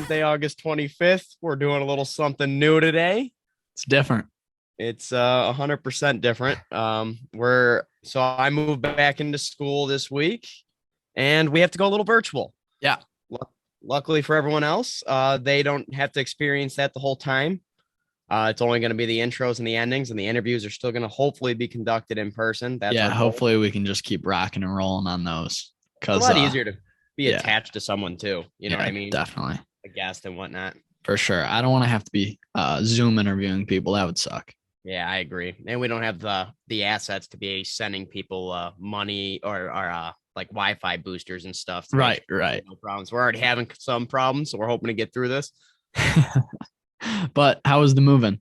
Wednesday, August 25th. We're doing a little something new today. It's different. It's 100% different. So I moved back into school this week and we have to go a little virtual. Yeah. Luckily for everyone else, they don't have to experience that the whole time. It's only going to be the intros and the endings, and the interviews are still going to hopefully be conducted in person. That's our goal. Hopefully we can just keep rocking and rolling on those. It's a lot easier to be attached to someone too. You know what I mean? Definitely. A guest and whatnot. For sure. I don't want to have to be Zoom interviewing people. That would suck. Yeah, I agree. And we don't have the assets to be sending people money or like Wi-Fi boosters and stuff. Right. No problems. We're already having some problems, so we're hoping to get through this. But how was the moving?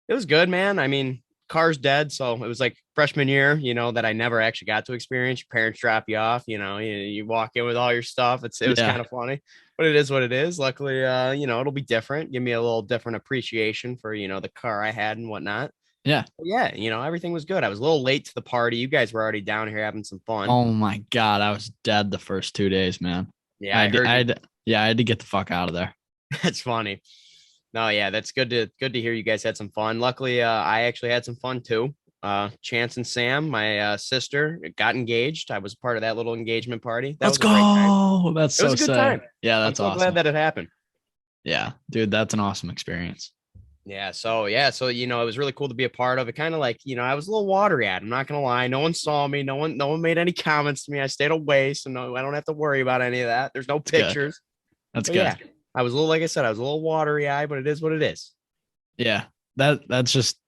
It was good, man. I mean, car's dead, so it was like freshman year, that I never actually got to experience. Your parents drop you off, you walk in with all your stuff. It was kind of funny, but it is what it is. Luckily, it'll be different. Give me a little different appreciation for, the car I had and whatnot. Yeah. But yeah. Everything was good. I was a little late to the party. You guys were already down here having some fun. Oh my God. I was dead the first 2 days, man. Yeah. I had to get the fuck out of there. That's funny. No, yeah, that's good to hear you guys had some fun. Luckily, I actually had some fun too. Chance and Sam, my sister, got engaged. I was part of that little engagement party. Let's go. That's so good time. Yeah, that's awesome. Glad that it happened. Yeah, dude, that's an awesome experience. Yeah, so it was really cool to be a part of it. Kind of like, I was a little watery-eyed. I'm not gonna lie. No one saw me. No one made any comments to me. I stayed away, so no, I don't have to worry about any of that. There's no pictures. That's good. Yeah. I was a little watery-eyed, but it is what it is. Yeah, that's just,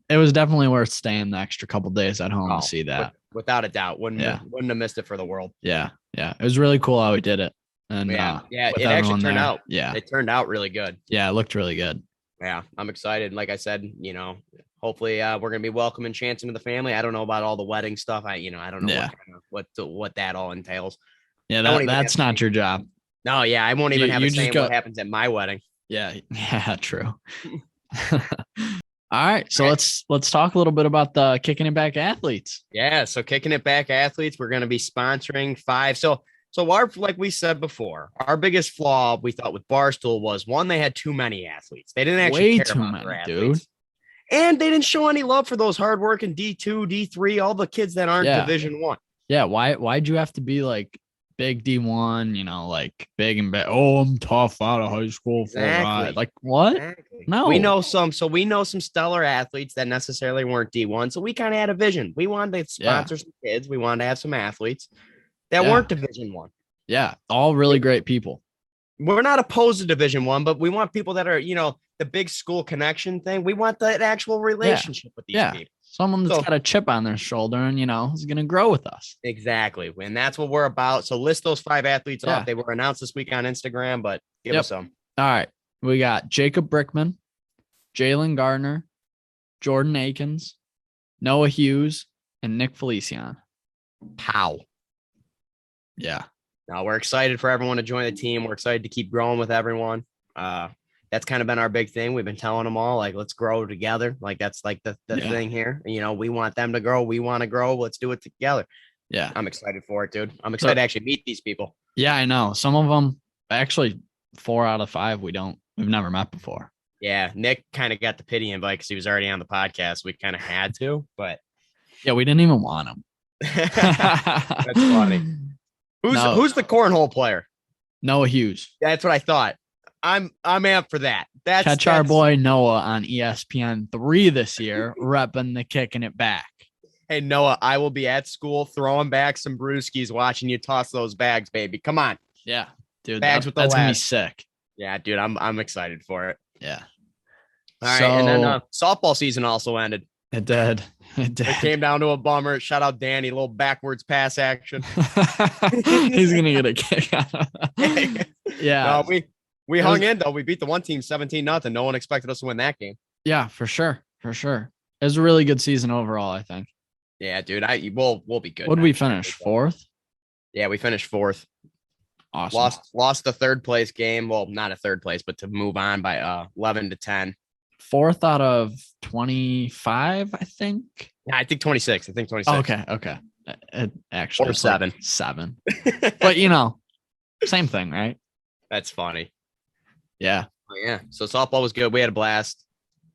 it was definitely worth staying the extra couple days at home to see that. Without a doubt. Wouldn't have missed it for the world. Yeah. It was really cool how we did it. And it actually turned out. Yeah. It turned out really good. Yeah, it looked really good. Yeah, I'm excited. Like I said, hopefully we're gonna be welcoming Chance into the family. I don't know about all the wedding stuff. I don't know what that all entails. Yeah, that's not your job. No, yeah, I won't even have a say in what happens at my wedding. Yeah, true. All right, so let's talk a little bit about the Kicking It Back athletes. Yeah, so Kicking It Back athletes, we're going to be sponsoring 5. So like we said before, our biggest flaw we thought with Barstool was, one, they had too many athletes. They didn't actually care about their athletes. Dude. And they didn't show any love for those hardworking D2, D3, all the kids that aren't Division 1. Yeah, why'd you have to be like big D1, like big and bad? Oh, I'm tough out of high school. Exactly. Like what? Exactly. No. We know some stellar athletes that necessarily weren't D1. So we kind of had a vision. We wanted to sponsor some kids. We wanted to have some athletes that weren't Division 1. Yeah, all really great people. We're not opposed to Division 1, but we want people that are, the big school connection thing. We want that actual relationship with these people. Someone that's got a chip on their shoulder and, is going to grow with us. Exactly. And that's what we're about. So list those 5 athletes off. They were announced this week on Instagram, but give us some. All right. We got Jacob Brickman, Jalen Gardner, Jordan Akins, Noah Hughes, and Nick Felician. How? Yeah. Now we're excited for everyone to join the team. We're excited to keep growing with everyone. That's kind of been our big thing. We've been telling them all, like, let's grow together. Like, that's like the thing here. We want them to grow. We want to grow. Let's do it together. Yeah. I'm excited for it, dude. I'm excited to actually meet these people. Yeah, I know. Some of them, actually 4 out of 5, we've never met before. Yeah. Nick kind of got the pity invite because he was already on the podcast. We kind of had to, but yeah, we didn't even want him. That's funny. Who's the cornhole player? Noah Hughes. That's what I thought. I'm amped for that. Catch our boy Noah on ESPN3 this year, repping the Kicking It Back. Hey, Noah, I will be at school throwing back some brewskis, watching you toss those bags, baby. Come on. Yeah, dude. Bags with that's going to be sick. Yeah, dude, I'm excited for it. Yeah. All right, and then softball season also ended. It did. It came down to a bummer. Shout out Danny, a little backwards pass action. He's going to get a kick out of that. Yeah. No, we hung in, though. We beat the one team 17-0. No one expected us to win that game. Yeah, for sure. For sure. It was a really good season overall, I think. Yeah, dude. We'll be good. What did we finish? 4th? Yeah, we finished 4th. Awesome. Lost the 3rd place game. Well, not a 3rd place, but to move on by 11-10. 4th out of 25, I think. Yeah, I think 26. Okay. It actually or 7. Like 7. But same thing, right? That's funny. Yeah. Yeah. So softball was good. We had a blast.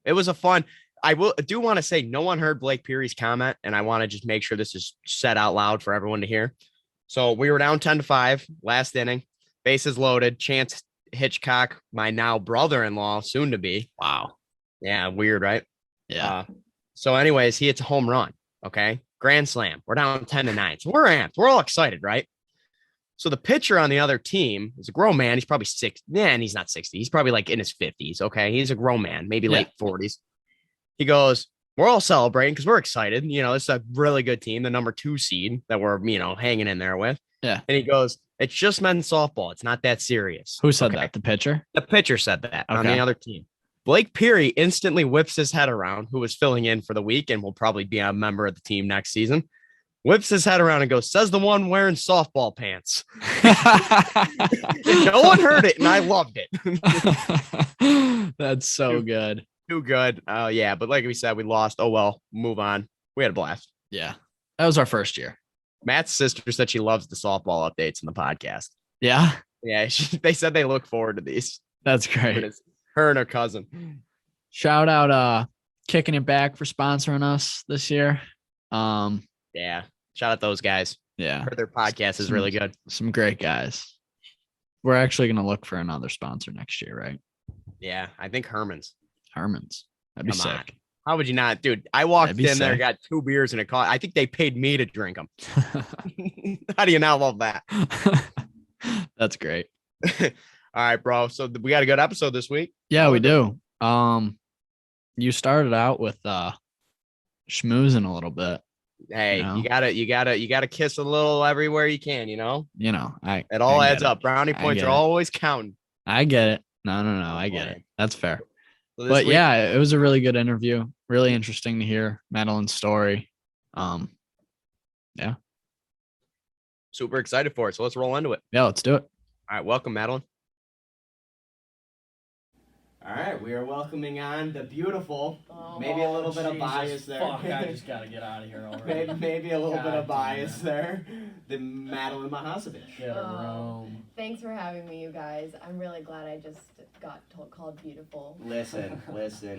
It was a fun. I do want to say no one heard Blake Peary's comment, and I want to just make sure this is said out loud for everyone to hear. So we were down 10-5, last inning, bases loaded. Chance Hitchcock, my now brother-in-law, soon to be. Wow. Yeah, weird, right? Yeah. So, anyways, he hits a home run. Okay, grand slam. We're down 10-9. So we're amped. We're all excited, right? So the pitcher on the other team is a grown man. He's probably 60. Man, he's not 60. He's probably like in his 50s. Okay, he's a grown man, maybe late 40s. He goes, we're all celebrating because we're excited. You know, it's a really good team, the number 2 seed that we're, hanging in there with. Yeah. And he goes, it's just men's softball. It's not that serious. Who said that? The pitcher? The pitcher said that on the other team. Blake Peary instantly whips his head around, who was filling in for the week and will probably be a member of the team next season. Whips his head around and goes, says the one wearing softball pants. No one heard it, and I loved it. That's so good. Too good. Yeah, but like we said, we lost. Oh, well, move on. We had a blast. Yeah. That was our first year. Matt's sister said she loves the softball updates in the podcast. Yeah? Yeah, they said they look forward to these. That's great. Her and her cousin. Shout out Kicking It Back for sponsoring us this year. Yeah. Shout out those guys. Yeah. Heard their podcast is really good. Some great guys. We're actually going to look for another sponsor next year, right? Yeah, I think Herman's. That'd be sick. On. How would you not? Dude, I walked in there, got 2 beers and a coffee. I think they paid me to drink them. How do you not love that? That's great. All right, bro. So we got a good episode this week. Yeah, we do. You started out with schmoozing a little bit. Hey, you gotta kiss a little everywhere you can, it all adds up. Brownie points are always counting. I get it. No, I get it. That's fair. So but yeah, it was a really good interview. Really interesting to hear Madeline's story. Yeah. Super excited for it. So let's roll into it. Yeah, let's do it. All right, welcome, Madeline. All right, we are welcoming on the beautiful, maybe a little bit of bias there. Fuck, I just got to get out of here already. maybe a little bit of bias there. The Madeline Mihacevich. Thanks for having me, you guys. I'm really glad I just got called beautiful. Listen,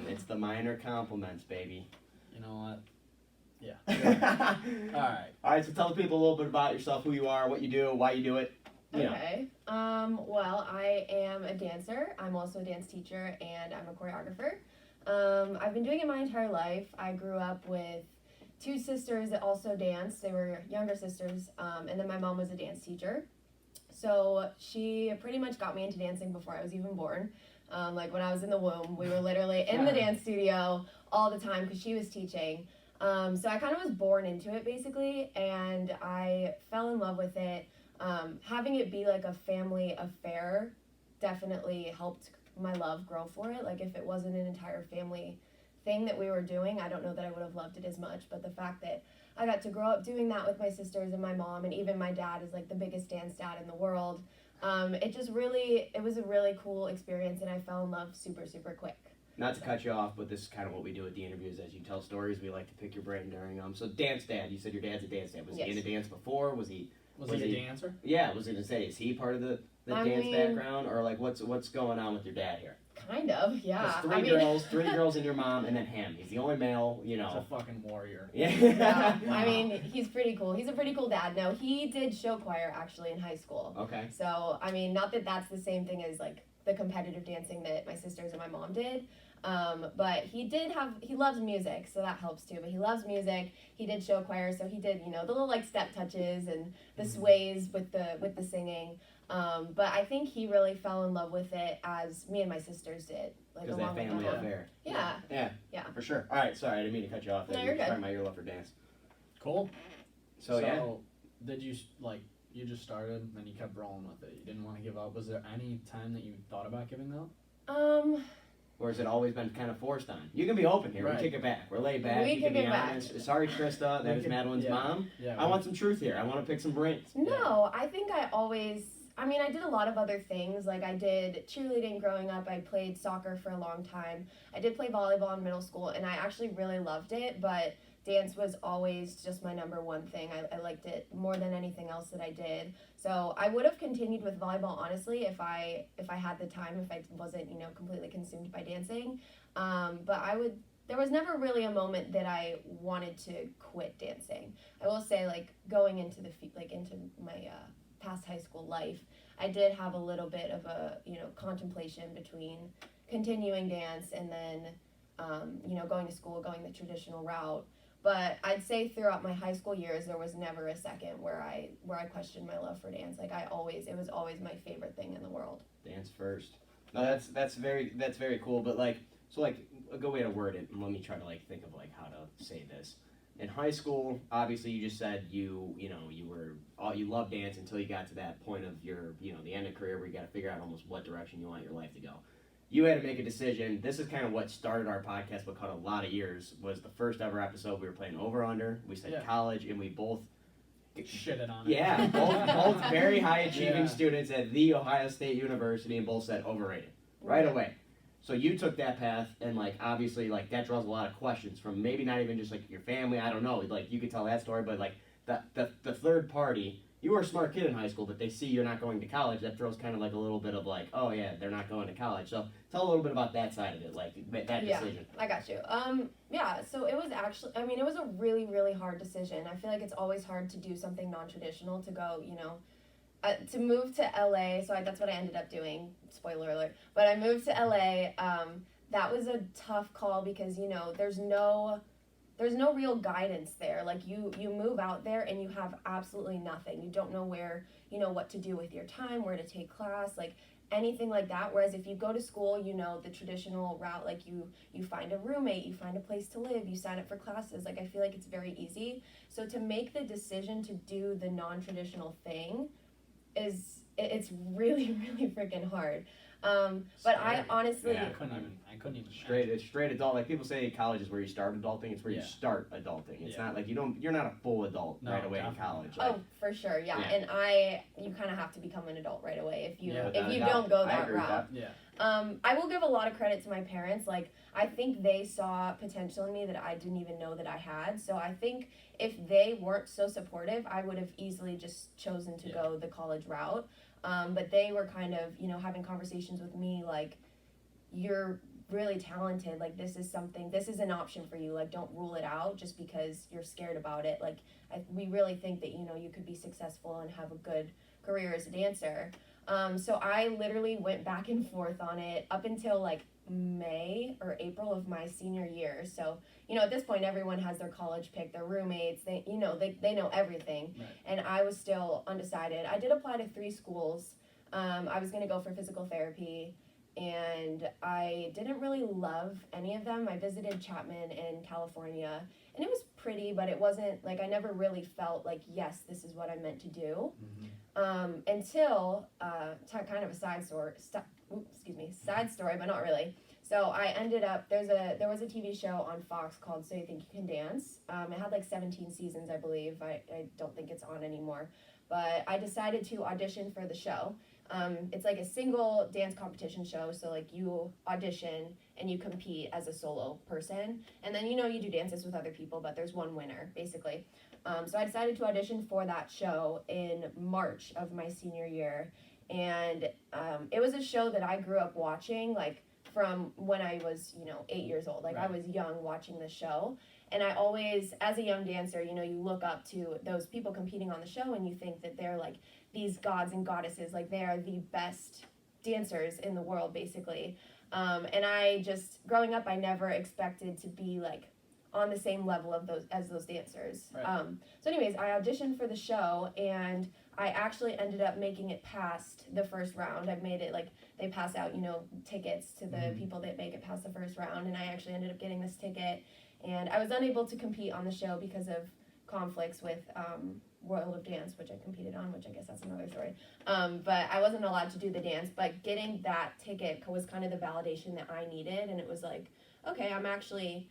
it's the minor compliments, baby. You know what? Yeah. All right, so tell the people a little bit about yourself, who you are, what you do, why you do it. Okay. Well, I am a dancer. I'm also a dance teacher, and I'm a choreographer. I've been doing it my entire life. I grew up with 2 sisters that also danced. They were younger sisters, and then my mom was a dance teacher. So she pretty much got me into dancing before I was even born. Like when I was in the womb, we were literally in the dance studio all the time because she was teaching. So I kind of was born into it, basically, and I fell in love with it. Having it be like a family affair definitely helped my love grow for it. Like if it wasn't an entire family thing that we were doing, I don't know that I would have loved it as much. But the fact that I got to grow up doing that with my sisters and my mom, and even my dad is like the biggest dance dad in the world, it was a really cool experience, and I fell in love super, super quick. Not to cut you off, but this is kind of what we do at the interviews. As you tell stories, we like to pick your brain during them. So dance dad, you said your dad's a dance dad. Was he into dance before? Was he a dancer? Yeah, I was going to say, is he part of the dance background? Or like what's going on with your dad here? Kind of, yeah. There's 3 girls and your mom, and then him. He's the only male, He's a fucking warrior. Yeah. Wow. I mean, he's pretty cool. He's a pretty cool dad. No, he did show choir, actually, in high school. Okay. So, I mean, not that that's the same thing as, like, the competitive dancing that my sisters and my mom did. But he loves music, so that helps too. But he loves music. He did show choir, so he did, the little like step touches and the sways with the singing. But I think he really fell in love with it as me and my sisters did. Like that family affair. Yeah. Yeah. For sure. All right. Sorry, I didn't mean to cut you off. No, you're good. Talking about your love for dance. Cool. So yeah. Did you you just started and then you kept rolling with it? You didn't want to give up. Was there any time that you thought about giving up? Or has it always been kind of forced on? You can be open here. Right. We kick it back. We're laid back. You can be honest. Sorry, Krista. That is Madeline's mom. Yeah, I want some truth here. I want to pick some brains. No, I think I always I mean, I did a lot of other things. Like, I did cheerleading growing up. I played soccer for a long time. I did play volleyball in middle school, and I actually really loved it, but dance was always just my number one thing. I liked it more than anything else that I did. So I would have continued with volleyball, honestly, if I had the time, if I wasn't, completely consumed by dancing. But there was never really a moment that I wanted to quit dancing. I will say, like, going into into my past high school life, I did have a little bit of a, contemplation between continuing dance and then, going to school, going the traditional route. But I'd say throughout my high school years, there was never a second where I questioned my love for dance. Like, it was always my favorite thing in the world. Dance first. No, that's very cool. But a good way to word it, and let me try to think of how to say this. In high school, obviously, you just said you loved dance until you got to that point of your the end of career where you got to figure out almost what direction you want your life to go. You had to make a decision. This is kind of what started our podcast, but caught a lot of years. Was the first ever episode we were playing over under. We said college, and we both shitted on it. Yeah, both very high achieving students at the Ohio State University, and both said overrated right away. So you took that path, and obviously that draws a lot of questions from maybe not even just your family. I don't know. You could tell that story, but the third party. You were a smart kid in high school, but they see you're not going to college. That throws kind of a little bit of oh yeah, they're not going to college. So tell a little bit about that side of it, that decision. I got you. So it was actually, it was a really, really hard decision. I feel like it's always hard to do something non-traditional, to go, to move to LA. So that's what I ended up doing. Spoiler alert. But I moved to LA. That was a tough call because, there's no real guidance there. You move out there and you have absolutely nothing. You don't know where, what to do with your time, where to take class, anything like that. Whereas if you go to school, the traditional route, you find a roommate, you find a place to live, you sign up for classes. I feel like it's very easy. So to make the decision to do the non-traditional thing it's really, really freaking hard. But I honestly, I couldn't even straight adult. People say college is where you start adulting. It's where you start adulting. It's not you're not a full adult right away in college. For sure, yeah. And you kind of have to become an adult right away if you don't go that route. I will give a lot of credit to my parents. I think they saw potential in me that I didn't even know that I had. So I think if they weren't so supportive, I would have easily just chosen to go the college route. But they were kind of, having conversations with me you're really talented. This is an option for you. Don't rule it out just because you're scared about it. We really think that, you could be successful and have a good career as a dancer. So I literally went back and forth on it up until May or April of my senior year. So, at this point, everyone has their college pick, their roommates, they know everything. Right. And I was still undecided. I did apply to 3 schools. I was going to go for physical therapy, and I didn't really love any of them. I visited Chapman in California, and it was pretty, but it wasn't, I never really felt yes, this is what I meant to do. Mm-hmm. Until, kind of a side story, but not really. So I ended up, there was a TV show on Fox called So You Think You Can Dance. It had 17 seasons, I believe. I don't think it's on anymore. But I decided to audition for the show. It's a single dance competition show. So you audition and you compete as a solo person. And then, you do dances with other people, but there's one winner, basically. So I decided to audition for that show in March of my senior year. And it was a show that I grew up watching, from when I was, 8 years old. Right. I was young watching the show. And I always, as a young dancer, you look up to those people competing on the show and you think that they're these gods and goddesses, they are the best dancers in the world, basically. And I just, growing up, I never expected to be on the same level of those dancers. Right. So anyways, I auditioned for the show and I actually ended up making it past the first round. I've made it they pass out, tickets to the people that make it past the first round, and I actually ended up getting this ticket. And I was unable to compete on the show because of conflicts with World of Dance, which I competed on, which I guess that's another story. But I wasn't allowed to do the dance, but getting that ticket was kind of the validation that I needed, and it was okay, I'm actually,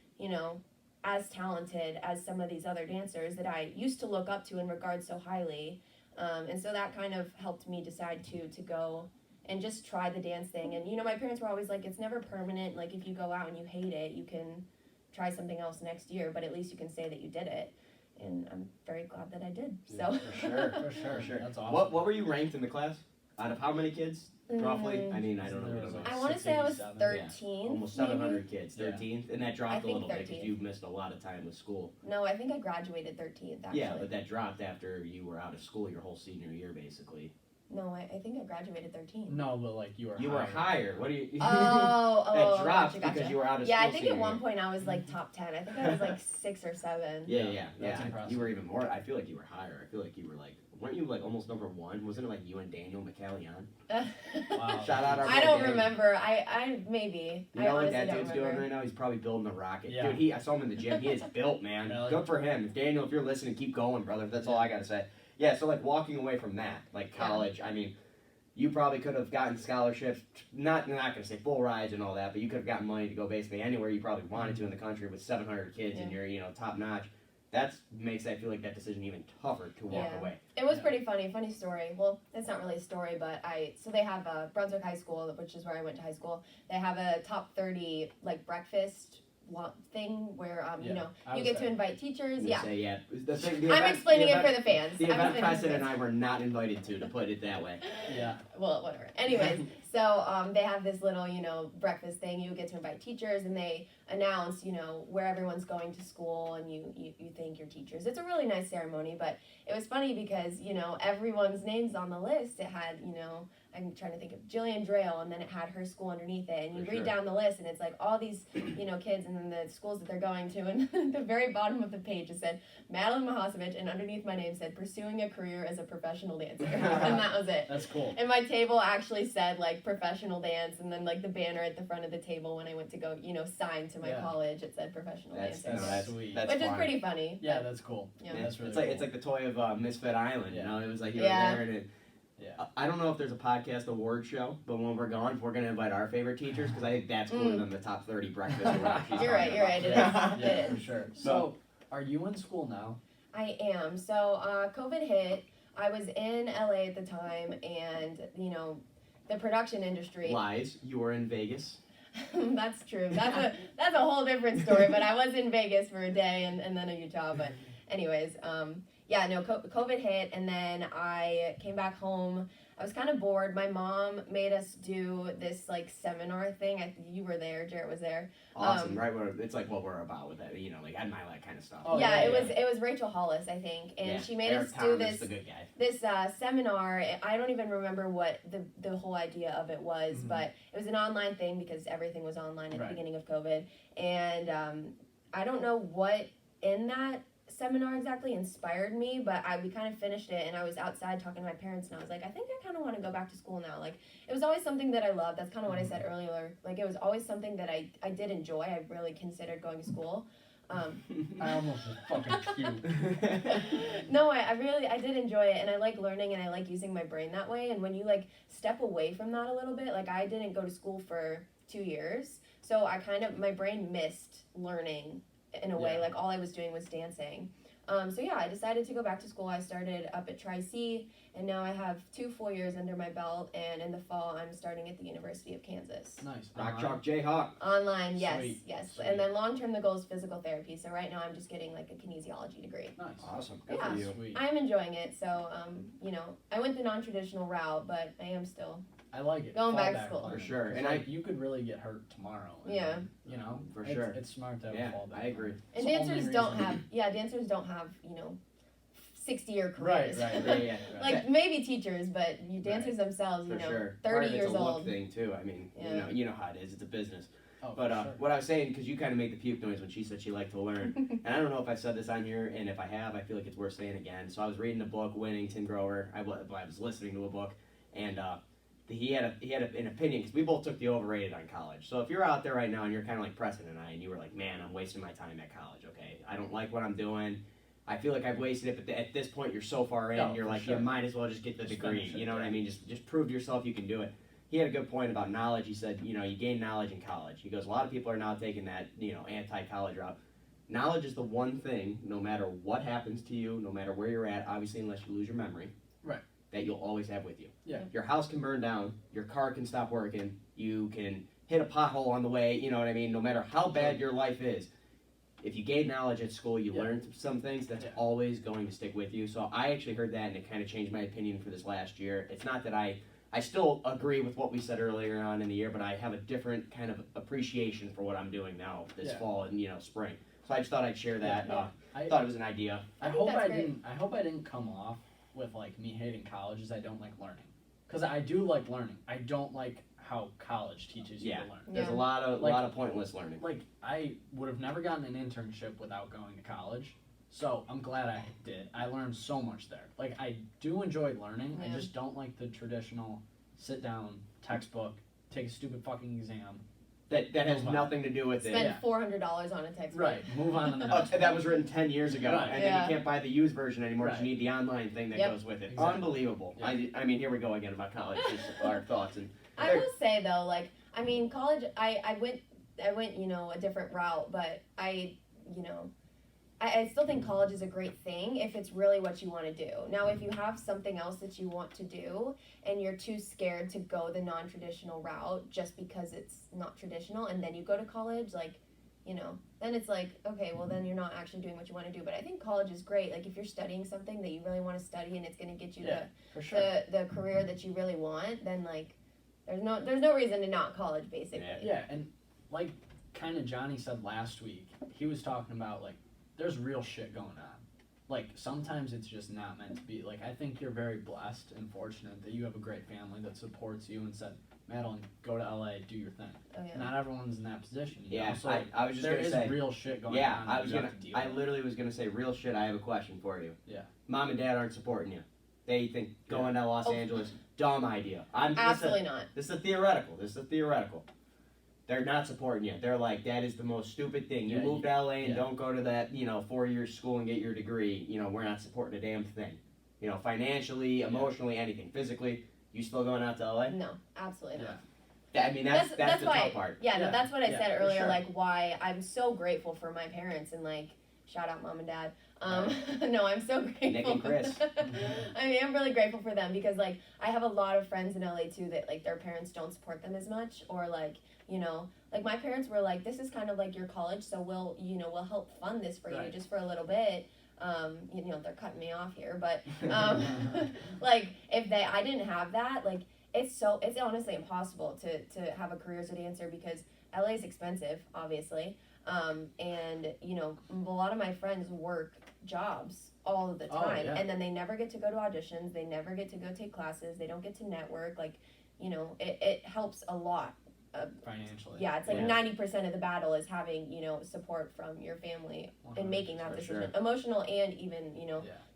as talented as some of these other dancers that I used to look up to and regard so highly. And so that kind of helped me decide to go and just try the dance thing. And, you know, my parents were always like, it's never permanent. Like, if you go out and you hate it, you can try something else next year, but at least you can say that you did it. And I'm very glad that I did. So For sure. That's awesome. What were you ranked in the class? Out of how many kids? Roughly? I mean, I don't know. I want to say I was 13. Almost 700 kids. 13th? And that dropped a little bit 13th. because you missed a lot of time with school. No, I think I graduated 13th, actually. Yeah, but that dropped after you were out of school your whole senior year, basically. No, I think I graduated 13th. No, but like you were higher. What do you... Oh, that dropped gotcha. because you were out of yeah, school. I think at one point I was like top 10. I think I was like 6 or 7. Yeah. That's impressive. You were even more. I feel like you were higher. I feel like you were like... Weren't you like almost number 1? Wasn't it like you and Daniel McCallion? Wow. Shout out our I don't Dan. remember. I maybe. You know I what that honestly dude's don't remember. doing right now? He's probably building a rocket. Yeah. Dude, I saw him in the gym. He is built, man. Really? Good for him. Daniel, if you're listening, keep going, brother. That's all I gotta say. Yeah, so like walking away from that, like college, I mean, you probably could have gotten scholarships, not gonna say full rides and all that, but you could have gotten money to go basically anywhere you probably wanted to in the country with 700 kids and you're, top notch. That makes I feel like that decision even tougher to walk away. It was pretty funny story. Well, it's not really a story, but so they have Brunswick High School, which is where I went to high school. They have a top 30 like breakfast thing where you get to invite teachers. The I'm explaining it for the fans. The event president and I were not invited to put it that way. Yeah. Well, whatever. Anyways, so they have this little breakfast thing. You get to invite teachers, and they announce where everyone's going to school, and you thank your teachers. It's a really nice ceremony, but it was funny because everyone's names on the list. It had I'm trying to think of Jillian Drayle, and then it had her school underneath it, and you read down the list, and it's like all these kids, and then the schools that they're going to, and at the very bottom of the page it said Madeline Mihacevich, and underneath my name said pursuing a career as a professional dancer, and that was it. That's cool. And my table actually said like professional dance, and then like the banner at the front of the table when I went to go sign to my college, it said professional dancer. That's sweet. Which is pretty funny. Yeah, that's cool. Yeah, that's really it's like cool. It's like the toy of Misfit Island. It was like you were Yeah. there and it. Yeah. I don't know if there's a podcast award show, but when we're gone, we're gonna invite our favorite teachers because I think that's cooler than the top 30 breakfast. Or whatever she's You're right. talking You're right. It is. Yeah, It for is. sure. So, are you in school now? I am. So COVID hit. I was in LA at the time, and the production industry. Lies. You were in Vegas. That's true. That's a whole different story. But I was in Vegas for a day and then in Utah. But anyways, COVID hit, and then I came back home. I was kind of bored. My mom made us do this like seminar thing. You were there. Jaret was there. Awesome, right? It's like what we're about with that, like I admire that kind of stuff. Oh, it was Rachel Hollis, I think, and she made Eric us do Thomas, the good guy. this seminar. I don't even remember what the whole idea of it was, but it was an online thing because everything was online at the beginning of COVID, and I don't know what in that seminar exactly inspired me, but we kind of finished it, and I was outside talking to my parents, and I was like, I think I kind of want to go back to school now. Like, it was always something that I loved. That's kind of what I said earlier. Like, it was always something that I did enjoy. I really considered going to school. I almost was fucking cute. No, I did enjoy it, and I like learning, and I like using my brain that way. And when you like step away from that a little bit, like I didn't go to school for 2 years, so my brain missed learning in a way. Like all I was doing was dancing. I decided to go back to school. I started up at Tri-C, and now I have 2 full years under my belt, and in the fall I'm starting at the University of Kansas. Nice. Rock Chalk Jayhawk. Online, yes. Sweet. And then long term the goal is physical therapy. So right now I'm just getting like a kinesiology degree. Nice. Awesome. Good Yeah. for you. Sweet. I'm enjoying it. So I went the non-traditional route, but I am still I like it. Going back to Fallback school. plan. For sure. It's And like, you could really get hurt tomorrow. Yeah. For sure. It's smart to have Yeah, a fallback. I agree. and It's the only dancers don't reason. have 60-year Right, careers. right. Yeah. Like maybe teachers, but you dancers themselves, For sure. 30 Part of years it's a look old. thing too. I mean, Yeah. you know how it is. It's a business. Oh, But for sure. what I was saying, because you kind of made the puke noise when she said she liked to learn, and I don't know if I've said this on here, and if I have, I feel like it's worth saying again. So I was reading a book, Winning Tim Grover. I was listening to a book, and he had an opinion because we both took the overrated on college. So if you're out there right now and you're kind of like Preston and I, and you were like, man, I'm wasting my time at college. Okay, I don't like what I'm doing. I feel like I've wasted it, but at this point you're so far in, you're like, sure. you might as well just get the Just degree. finish it, You know what I yeah. mean? Just prove to yourself you can do it. He had a good point about knowledge. He said, you gain knowledge in college. He goes, a lot of people are now taking that, anti-college route. Knowledge is the one thing, no matter what happens to you, no matter where you're at, obviously unless you lose your memory. Right. that you'll always have with you. Yeah. Your house can burn down, your car can stop working, you can hit a pothole on the way, you know what I mean? No matter how bad your life is, if you gain knowledge at school, you learn some things, that's always going to stick with you. So I actually heard that, and it kind of changed my opinion for this last year. It's not that I still agree with what we said earlier on in the year, but I have a different kind of appreciation for what I'm doing now this fall and spring. So I just thought I'd share that. I thought it was an idea. I hope I didn't come off with like me hating college as I don't like learning, because I do like learning. I don't like how college teaches you to learn. There's a lot of pointless learning. Like I would have never gotten an internship without going to college. So I'm glad I did. I learned so much there. Like I do enjoy learning. I just don't like the traditional sit down, textbook, take a stupid fucking exam. That has nothing to do with it. Spend $400 on a textbook. Right. Move on to the next. That was written 10 years ago, Right. and then you can't buy the used version anymore because you need the online thing that goes with it. Exactly. Unbelievable. Yeah. I mean, here we go again about college. Just our thoughts and. I will say though, like, I mean, college. I went, a different route, but I still think college is a great thing if it's really what you want to do. Now, if you have something else that you want to do and you're too scared to go the non-traditional route just because it's not traditional, and then you go to college, like, then it's like, okay, well, then you're not actually doing what you want to do. But I think college is great. Like, if you're studying something that you really want to study and it's going to get you the career that you really want, then, like, there's no reason to not college, basically. Yeah, and like kind of Johnny said last week, he was talking about, like, there's real shit going on. Like, sometimes it's just not meant to be. Like, I think you're very blessed and fortunate that you have a great family that supports you and said, Madeline, go to LA, do your thing. Oh, yeah. Not everyone's in that position. Yeah, So I was just there gonna is say real shit going on. I literally was gonna say real shit. I have a question for you. Yeah. Mom and Dad aren't supporting you. They think going to Los Angeles, dumb idea. Absolutely not. This is a theoretical. They're not supporting you. They're like, that is the most stupid thing. You move to LA and don't go to that, 4-year school and get your degree. We're not supporting a damn thing. Financially, emotionally, anything. Physically, you still going out to LA? No, absolutely not. I mean, that's the tough part. Yeah, no, that's what I said earlier. Sure. Like, why I'm so grateful for my parents, and like, shout out Mom and Dad. No, I'm so grateful. Nick and Chris. I mean, I'm really grateful for them because, like, I have a lot of friends in LA too that, like, their parents don't support them as much, or like, like my parents were like, this is kind of like your college, so we'll help fund this for you just for a little bit. They're cutting me off here, but like, if I didn't have that, like, it's honestly impossible to have a career as a dancer because LA is expensive, obviously. And a lot of my friends work jobs all of the time, and then they never get to go to auditions, they never get to go take classes, they don't get to network. Like, it helps a lot. Financially. Yeah, it's like 90% of the battle is having, support from your family in making that decision. Sure. Emotional and even,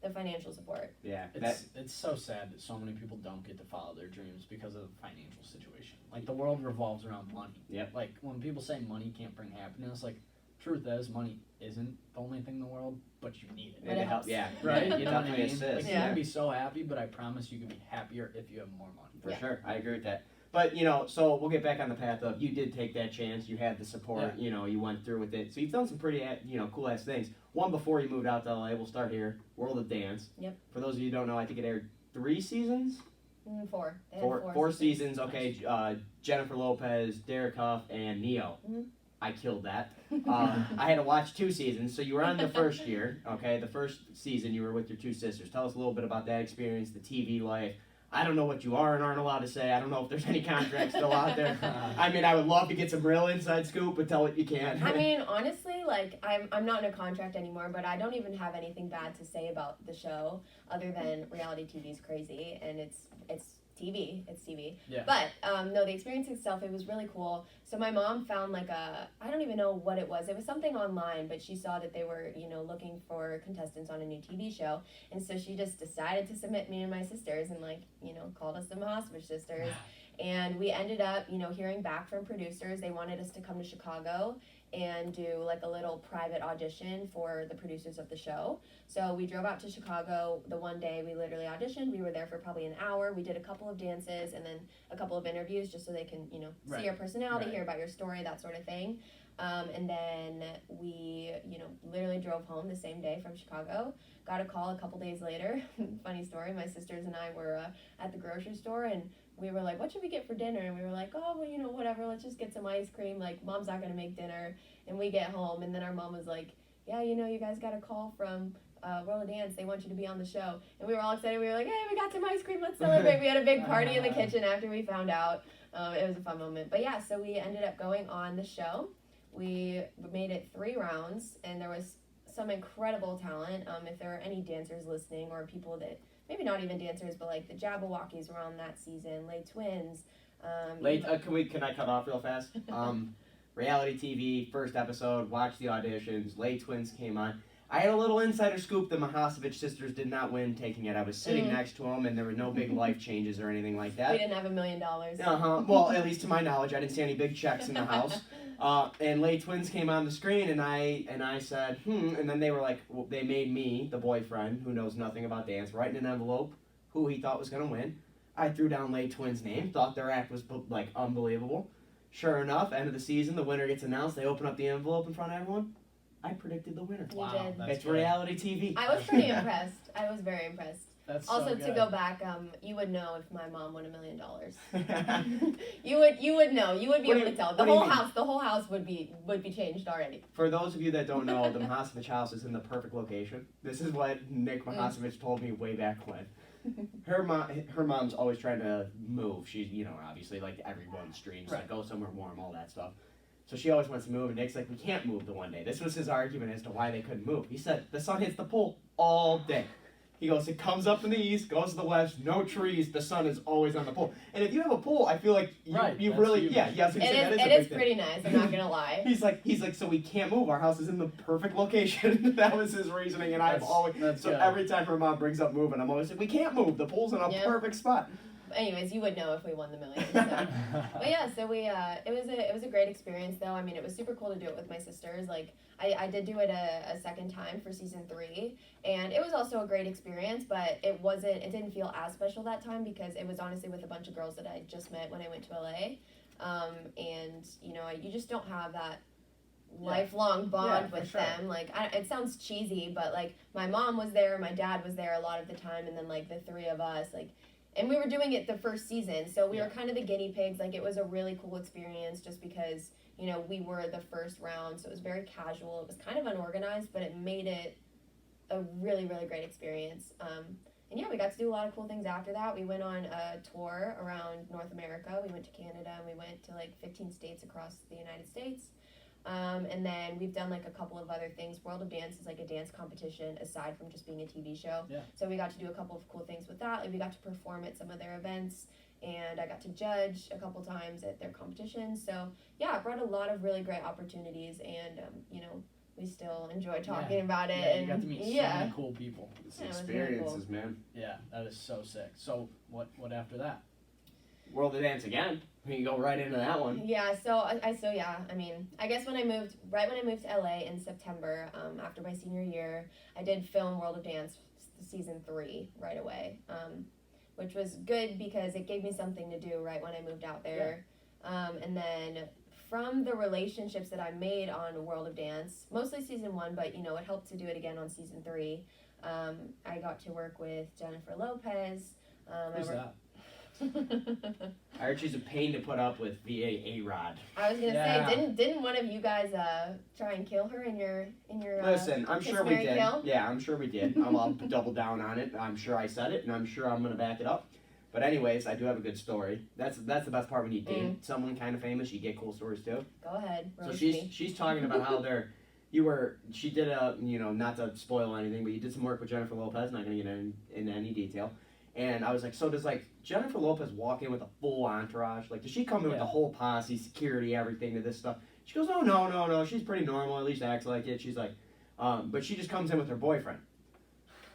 the financial support. Yeah. It's so sad that so many people don't get to follow their dreams because of the financial situation. Like, the world revolves around money. Yep. Like, when people say money can't bring happiness, like, truth is, money isn't the only thing in the world, but you need it. But it helps. Yeah. Right? You know what I mean? assist. Like, you can be so happy, but I promise you can be happier if you have more money. For sure. I agree with that. But, so we'll get back on the path of you did take that chance. You had the support. You went through with it. So you've done some pretty, cool-ass things. One before you moved out to LA. We'll start here. World of Dance. Yep. For those of you who don't know, I think it aired 3 seasons? 4. Four seasons. Okay. Jennifer Lopez, Derek Huff, and Neo. Mm-hmm. I killed that. I had to watch 2 seasons. So you were on the first year. Okay. The first season you were with your 2 sisters. Tell us a little bit about that experience, the TV life. I don't know what you are and aren't allowed to say. I don't know if there's any contracts still out there. I mean, I would love to get some real inside scoop, but tell what you can. I mean, honestly, like, I'm not in a contract anymore, but I don't even have anything bad to say about the show other than reality TV is crazy, and it's TV. It's TV. Yeah. But, no, the experience itself, it was really cool. So my mom found, like, I don't even know what it was. It was something online, but she saw that they were, looking for contestants on a new TV show. And so she just decided to submit me and my sisters and, like, called us the Mihacevich sisters. And we ended up, hearing back from producers. They wanted us to come to Chicago and do, like, a little private audition for the producers of the show. So we drove out to Chicago the one day we literally auditioned. We were there for probably an hour. We did a couple of dances and then a couple of interviews just so they can, see your personality, hear about your story, that sort of thing. And then we, literally drove home the same day from Chicago. Got a call a couple days later. Funny story. My sisters and I were at the grocery store, and we were like, what should we get for dinner? And we were like, oh, well, whatever. Let's just get some ice cream. Like, Mom's not going to make dinner. And we get home, and then our mom was like, yeah, you guys got a call from World of Dance. They want you to be on the show. And we were all excited. We were like, hey, we got some ice cream. Let's celebrate. We had a big party in the kitchen after we found out. It was a fun moment. But yeah, so we ended up going on the show. We made it 3 rounds, and there was some incredible talent. If there are any dancers listening, or people that maybe not even dancers, but like the Jabberwockies were on that season, Lay Twins. Can I cut off real fast? Reality TV, first episode, watched the auditions, Lay Twins came on. I had a little insider scoop. The Mihacevich sisters did not win taking it. I was sitting next to them, and there were no big life changes or anything like that. We didn't have $1 million. Well, at least to my knowledge, I didn't see any big checks in the house. And Lay Twins came on the screen, and I said, and then they were like, they made me, the boyfriend, who knows nothing about dance, write in an envelope who he thought was going to win. I threw down Lay Twins' name, thought their act was, like, unbelievable. Sure enough, end of the season, the winner gets announced. They open up the envelope in front of everyone. I predicted the winner. You did. It's reality TV. I was pretty impressed. I was very impressed. That's also, so good. to go back, you would know if my mom won $1 million. You would know. You would be able to tell. The whole house would be changed already. For those of you that don't know, the Mihacevich house is in the perfect location. This is what Nick Mihacevich told me way back when. Her mom's always trying to move. She's, obviously like everyone's dreams, like go somewhere warm, all that stuff. So she always wants to move, and Nick's like, we can't move the one day. This was his argument as to why they couldn't move. He said, the sun hits the pool all day. He goes, it comes up in the east, goes to the west, no trees, the sun is always on the pool. And if you have a pool, I feel like you really, huge. It is pretty nice, I'm not going to lie. He's like, so we can't move. Our house is in the perfect location. That was his reasoning, and every time her mom brings up moving, I'm always like, we can't move. The pool's in a perfect spot. Anyways, you would know if we won the $1 million. So. But yeah, so we it was a great experience though. I mean, it was super cool to do it with my sisters. Like I did do it a second time for season 3, and it was also a great experience. But it didn't feel as special that time because it was honestly with a bunch of girls that I just met when I went to LA, and you just don't have that lifelong bond with them. Like it sounds cheesy, but like my mom was there, my dad was there a lot of the time, and then like the 3 of us like. And we were doing it the first season, so we were kind of the guinea pigs. Like, it was a really cool experience just because, we were the first round, so it was very casual. It was kind of unorganized, but it made it a really, really great experience. And yeah, we got to do a lot of cool things after that. We went on a tour around North America. We went to Canada, and we went to, 15 states across the United States. And then we've done a couple of other things. World of Dance is a dance competition aside from just being a TV show. Yeah. So we got to do a couple of cool things with that. We got to perform at some of their events, and I got to judge a couple times at their competitions. So yeah, it brought a lot of really great opportunities, and we still enjoy talking about it. Yeah, and you got to meet so many cool people. It's experiences, really cool. Man. Yeah, that is so sick. So what after that? World of Dance again. We can go right into that one. Yeah, I mean, I guess when I moved to LA in September, after my senior year, I did film World of Dance season 3 right away, which was good because it gave me something to do right when I moved out there. Yeah. And then from the relationships that I made on World of Dance, mostly season 1, but it helped to do it again on season 3. I got to work with Jennifer Lopez. Who's that? I heard she's a pain to put up with via A-Rod. I was gonna say, didn't one of you guys try and kill her in your Listen, I'm sure we did. Kill? Yeah, I'm sure we did. I'll double down on it. I'm sure I said it, and I'm sure I'm gonna back it up. But anyways, I do have a good story. That's the best part when you date someone kind of famous. You get cool stories too. Go ahead. So she's talking about how she did not to spoil anything, but you did some work with Jennifer Lopez. Not gonna get into any detail. And I was like, so does Jennifer Lopez walk in with a full entourage? Does she come in with the whole posse, security, everything to this stuff? She goes, oh, no, she's pretty normal, at least acts like it. She's like, but she just comes in with her boyfriend.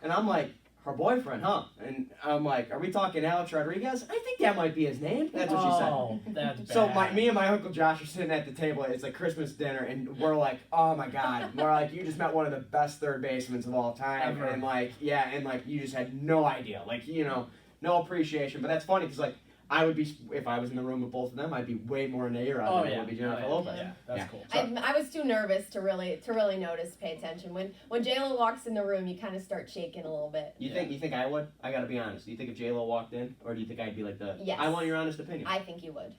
And I'm like, her boyfriend, huh? And I'm like, are we talking Alex Rodriguez? I think that might be his name. That's what she said. Oh, that's bad. So me and my Uncle Josh are sitting at the table. It's Christmas dinner, and we're like, oh my God. We're like, you just met one of the best third basemen of all time. Ever. And you just had no idea. No appreciation. But that's funny because I would be, if I was in the room with both of them, I'd be way more in A-Rod than I would be Jennifer Lopez. Yeah, that's cool. I was too nervous to really notice, pay attention. When J-Lo walks in the room, you kind of start shaking a little bit. You think I would? I gotta be honest. Do you think if J-Lo walked in, or do you think I'd be like Yes. I want your honest opinion. I think you would.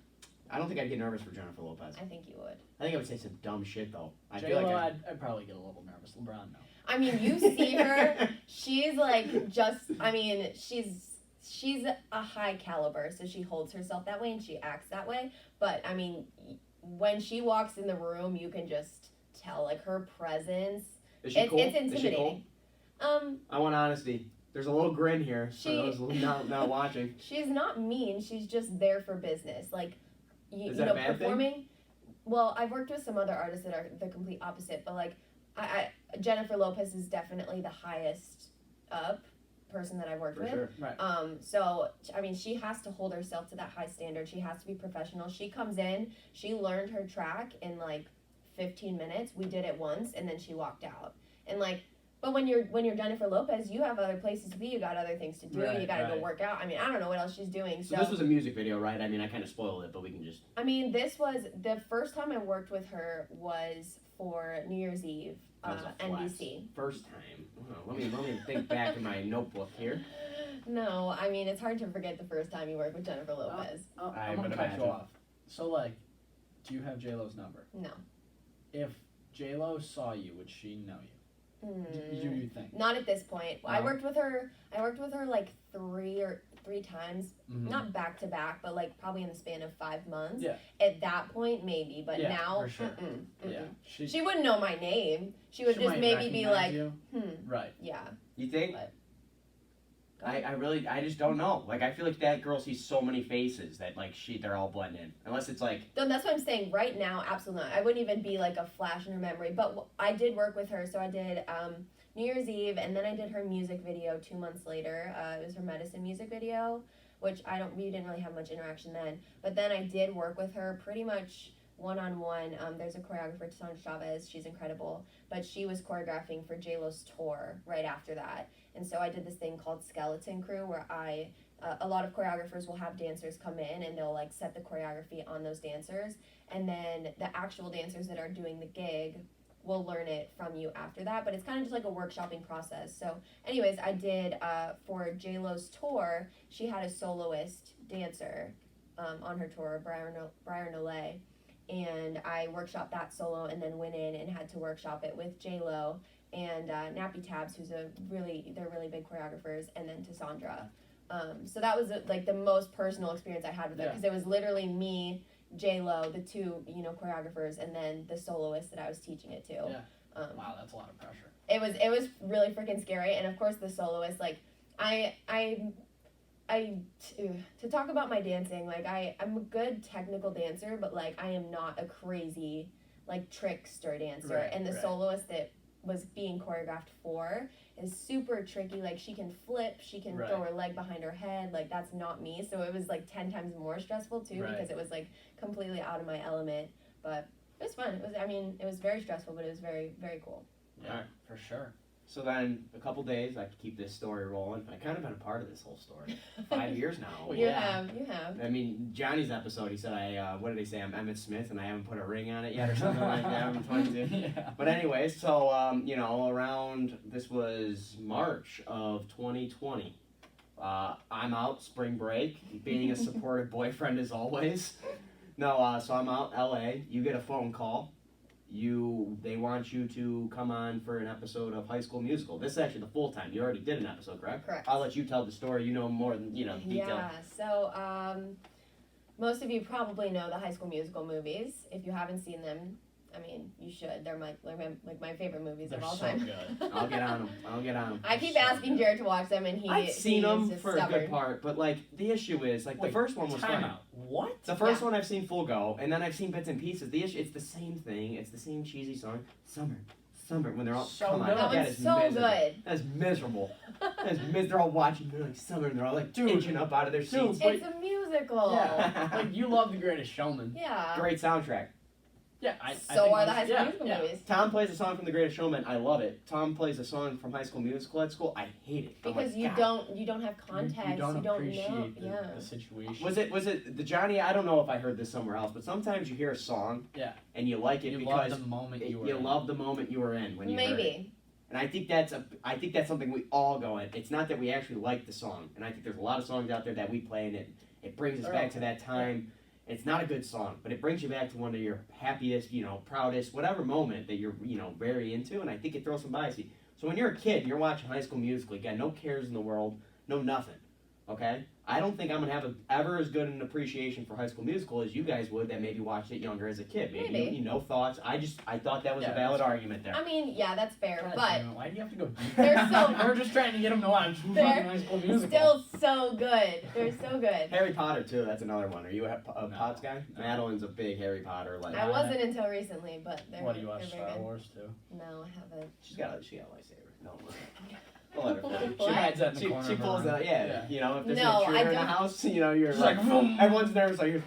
I don't think I'd get nervous for Jennifer Lopez. I think you would. I think I would say some dumb shit though. I J-Lo, feel like I'd probably get a little nervous. LeBron, no. I mean, you see her. She's like she's a high caliber, so she holds herself that way and she acts that way. But I mean, when she walks in the room, you can just tell like her presence. Is she cool? It's intimidating. Is she cool? I want honesty. There's a little grin here for those not watching. She's not mean. She's just there for business. Like you a bad performing. Thing? Well, I've worked with some other artists that are the complete opposite, but like I Jennifer Lopez is definitely the highest up person that I've worked with. Sure. Right. So I mean, she has to hold herself to that high standard. She has to be professional. She comes in, she learned her track in like 15 minutes. We did it once, and then she walked out. And like, but when you're Jennifer Lopez, you have other places to be. You got other things to do. Right, you got to go work out. I mean, I don't know what else she's doing. So this was a music video, right? I mean, I kind of spoiled it, but we can just. I mean, this was the first time I worked with her was for New Year's Eve, NBC. First time. Oh, let me think back in my notebook here. No, I mean it's hard to forget the first time you worked with Jennifer Lopez. I'm gonna cut you off. So like, do you have J-Lo's number? No. If J-Lo saw you, would she know you? Do you think? Not at this point. No? I worked with her like three times, not back to back, but like probably in the span of 5 months. Yeah. At that point, maybe, but now, for sure. Yeah. She wouldn't know my name. She would just maybe be like, you. Right. Yeah. You think? But, I just don't know. Like, I feel like that girl sees so many faces that, like, they're all blended in. Unless it's like... That's what I'm saying. Right now, absolutely not. I wouldn't even be, like, a flash in her memory. But I did work with her. So I did New Year's Eve, and then I did her music video 2 months later. It was her medicine music video, which we didn't really have much interaction then. But then I did work with her pretty much one-on-one. There's a choreographer, Tassan Chavez. She's incredible. But she was choreographing for J-Lo's tour right after that. And so I did this thing called Skeleton Crew where a lot of choreographers will have dancers come in and they'll like set the choreography on those dancers. And then the actual dancers that are doing the gig will learn it from you after that. But it's kind of just like a workshopping process. So anyways, I did, for J-Lo's tour, she had a soloist dancer on her tour, Briar Nolay. And I workshopped that solo and then went in and had to workshop it with J-Lo and Nappy Tabs, who's they're really big choreographers, and then Tassandra. So that was like the most personal experience I had with it because it was literally me, J-Lo, the two choreographers, and then the soloist that I was teaching it to. Yeah. Wow, that's a lot of pressure. It was really freaking scary, and of course the soloist, like to talk about my dancing, like I'm a good technical dancer, but like I am not a crazy like trickster dancer, and the soloist that was being choreographed for is super tricky. Like she can flip, she can throw her leg behind her head, like that's not me. So it was like 10 times more stressful too because it was like completely out of my element. But it was fun. It was very stressful, but it was very, very cool. Yeah, for sure. So then, a couple days, I could keep this story rolling. I've kind of been a part of this whole story. 5 years now. You have. I mean, Johnny's episode, he said, what did he say? I'm Emmett Smith and I haven't put a ring on it yet or something like that. I'm 22. Yeah. But anyway, so, around, this was March of 2020. I'm out, spring break, being a supportive boyfriend as always. No, so I'm out, LA. You get a phone call. They want you to come on for an episode of High School Musical. This is actually the full time. You already did an episode, correct? Correct. I'll let you tell the story. You know more than detail. Yeah. So most of you probably know the High School Musical movies. If you haven't seen them, I mean, you should. They're my favorite movies of all time. Good. I'll get on them. I keep asking Jared to watch them, and I've seen them just for stubborn. a good part, but like the issue is like the first one was time fine. out. What? The first one I've seen full go, and then I've seen bits and pieces. The issue, it's the same thing. It's the same cheesy song. Summer, when they're all So good. That one's so good. That's miserable. They're all watching. They're like summer, and they're all like inching up out of their seats. It's a musical. Yeah. Like you love The Greatest Showman. Yeah. Great soundtrack. Yeah, I so think are the High School Musical movies. Tom plays a song from The Greatest Showman. I love it. Tom plays a song from High School Musical at school. I hate it. Because like, you God. don't have context. You don't know. appreciate Yeah. the situation. Was it the Johnny? I don't know if I heard this somewhere else, but sometimes you hear a song, and you like it you because love the moment you were in. love the moment you were in when you heard it. Maybe. And I think that's something we all go at. It's not that we actually like the song, and I think there's a lot of songs out there that we play, and it brings us back to that time. It's not a good song, but it brings you back to one of your happiest, proudest, whatever moment that you're, very into, and I think it throws some bias. So when you're a kid, you're watching High School Musical, you got no cares in the world, no nothing, okay? I don't think I'm going to have ever as good an appreciation for High School Musical as you guys would that maybe watched it younger as a kid. Maybe. Thoughts. I thought that was a valid argument there. I mean, yeah, that's fair, God, but why do you have to go deep? We're just trying to get them to watch High School Musical. Still so good. They're so good. Harry Potter too. That's another one. Are you a Potts guy? Madeline's a big Harry Potter. I wasn't until recently, but they're. What do you watch? They're Star very good. Wars too? No, I haven't. She got a lightsaber. No. We'll let her finish. What? She hides that in the corner. She pulls that. Yeah. If there's No, an intruder I in the don't- house, you're She's like, like, everyone's nervous. Like,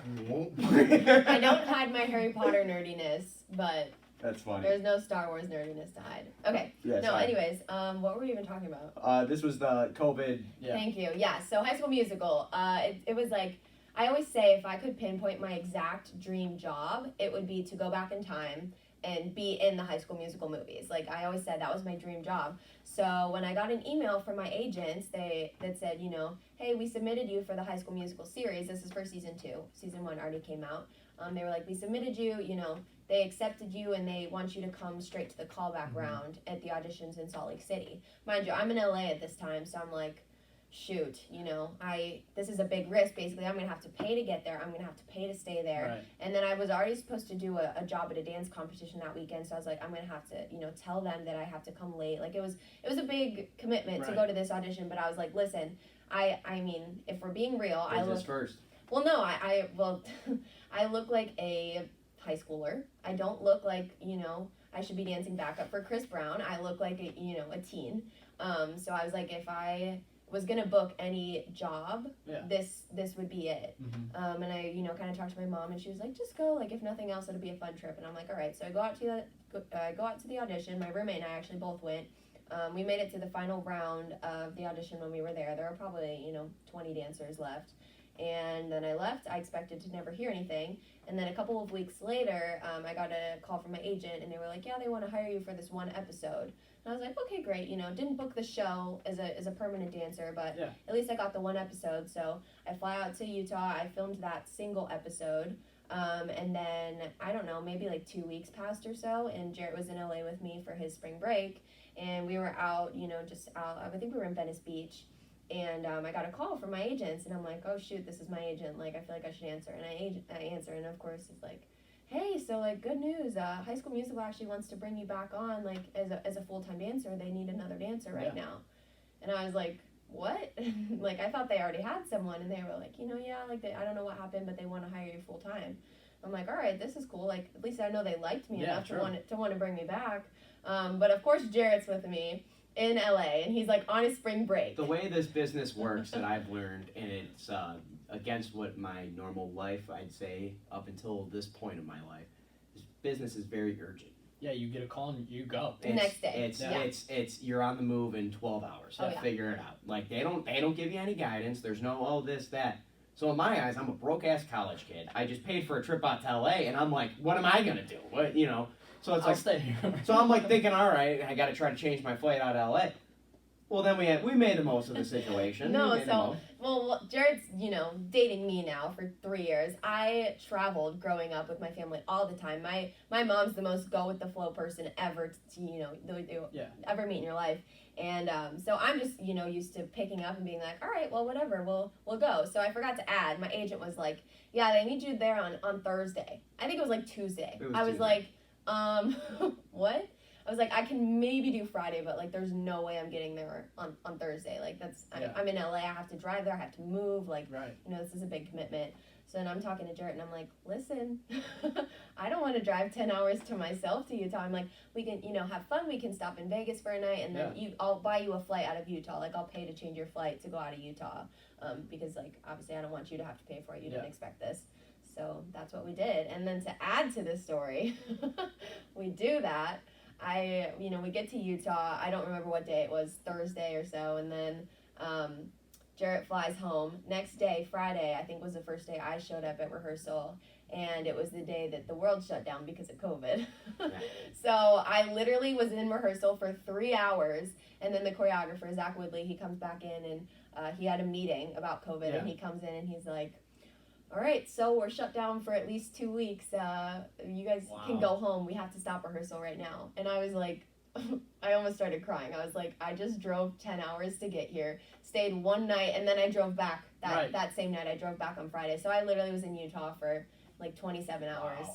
I don't hide my Harry Potter nerdiness, but That's funny. there's no Star Wars nerdiness to hide. Okay. Yes, No, anyways, what were we even talking about? This was the COVID. Yeah. Thank you. Yeah, so High School Musical. It was like, I always say if I could pinpoint my exact dream job, it would be to go back in time and be in the High School Musical movies. Like, I always said that was my dream job. So when I got an email from my agents, that said, hey, we submitted you for the High School Musical series. This is for season 2. Season 1 already came out. They were like, we submitted you, they accepted you and they want you to come straight to the callback round at the auditions in Salt Lake City. Mind you, I'm in LA at this time, so I'm like, shoot, this is a big risk. Basically, I'm gonna have to pay to get there. I'm gonna have to pay to stay there. Right. And then I was already supposed to do a job at a dance competition that weekend. So I was like, I'm gonna have to, tell them that I have to come late. Like it was a big commitment to go to this audition. But I was like, listen, I mean, if we're being real, I look first. Well, no, I I look like a high schooler. I don't look like I should be dancing backup for Chris Brown. I look like a teen. So I was like, if I was gonna book any job, this would be it. Mm-hmm. And I kind of talked to my mom, and she was like, just go. Like if nothing else, it'll be a fun trip. And I'm like, all right. So I go out to the audition. My roommate and I actually both went. We made it to the final round of the audition when we were there. There were probably 20 dancers left. And then I left. I expected to never hear anything. And then a couple of weeks later, I got a call from my agent, and they were like, yeah, they want to hire you for this one episode. And I was like, okay, great. Didn't book the show as a permanent dancer, but at least I got the one episode. So I fly out to Utah. I filmed that single episode. And then, I don't know, maybe like 2 weeks passed or so, and Jaret was in LA with me for his spring break. And we were out, just out, I think we were in Venice Beach. And I got a call from my agents, and I'm like, oh shoot, this is my agent. Like, I feel like I should answer. And I answer, and of course it's like, hey, so like good news. High School Musical actually wants to bring you back on like as a full-time dancer. They need another dancer right now. And I was like, what? Like I thought they already had someone, and they were like, I don't know what happened, but they want to hire you full-time. I'm like, all right, this is cool. Like at least I know they liked me enough to want to bring me back. But of course Jaret's with me in LA, and he's like on his spring break. The way this business works that I've learned, and it's against what my normal life, I'd say, up until this point of my life, this business is very urgent. Yeah, you get a call and you go. The next day. It's you're on the move in 12 hours. Figure it out. Like they don't give you any guidance. There's no this, that. So in my eyes, I'm a broke ass college kid. I just paid for a trip out to LA, and I'm like, what am I gonna do? What So it's I'll stay here. So I'm like thinking, all right, I got to try to change my flight out of LA. Well, then we made the most of the situation. Well, Jaret's, dating me now for 3 years. I traveled growing up with my family all the time. My mom's the most go with the flow person ever ever meet in your life. And so I'm just, used to picking up and being like, all right, well, whatever, we'll go. So I forgot to add, my agent was like, yeah, they need you there on Thursday. I think it was like Tuesday. I was like, what? I was like, I can maybe do Friday, but like, there's no way I'm getting there on Thursday. Like I'm in LA. I have to drive there. I have to move. Like, this is a big commitment. So then I'm talking to Jaret, and I'm like, listen, I don't want to drive 10 hours to myself to Utah. I'm like, we can, have fun. We can stop in Vegas for a night, and then I'll buy you a flight out of Utah. Like, I'll pay to change your flight to go out of Utah. Because like, obviously I don't want you to have to pay for it. You didn't expect this. So that's what we did. And then to add to this story, we do that. We get to Utah. I don't remember what day it was, Thursday or so. And then Jaret flies home. Next day, Friday, I think was the first day I showed up at rehearsal. And it was the day that the world shut down because of COVID. So I literally was in rehearsal for 3 hours. And then the choreographer, Zach Woodley, he comes back in and he had a meeting about COVID. And he comes in and he's like, all right, so we're shut down for at least 2 weeks. You guys can go home. We have to stop rehearsal right now. And I was like, I almost started crying. I was like, I just drove 10 hours to get here, stayed one night, and then I drove back that same night. I drove back on Friday. So I literally was in Utah for like 27 hours.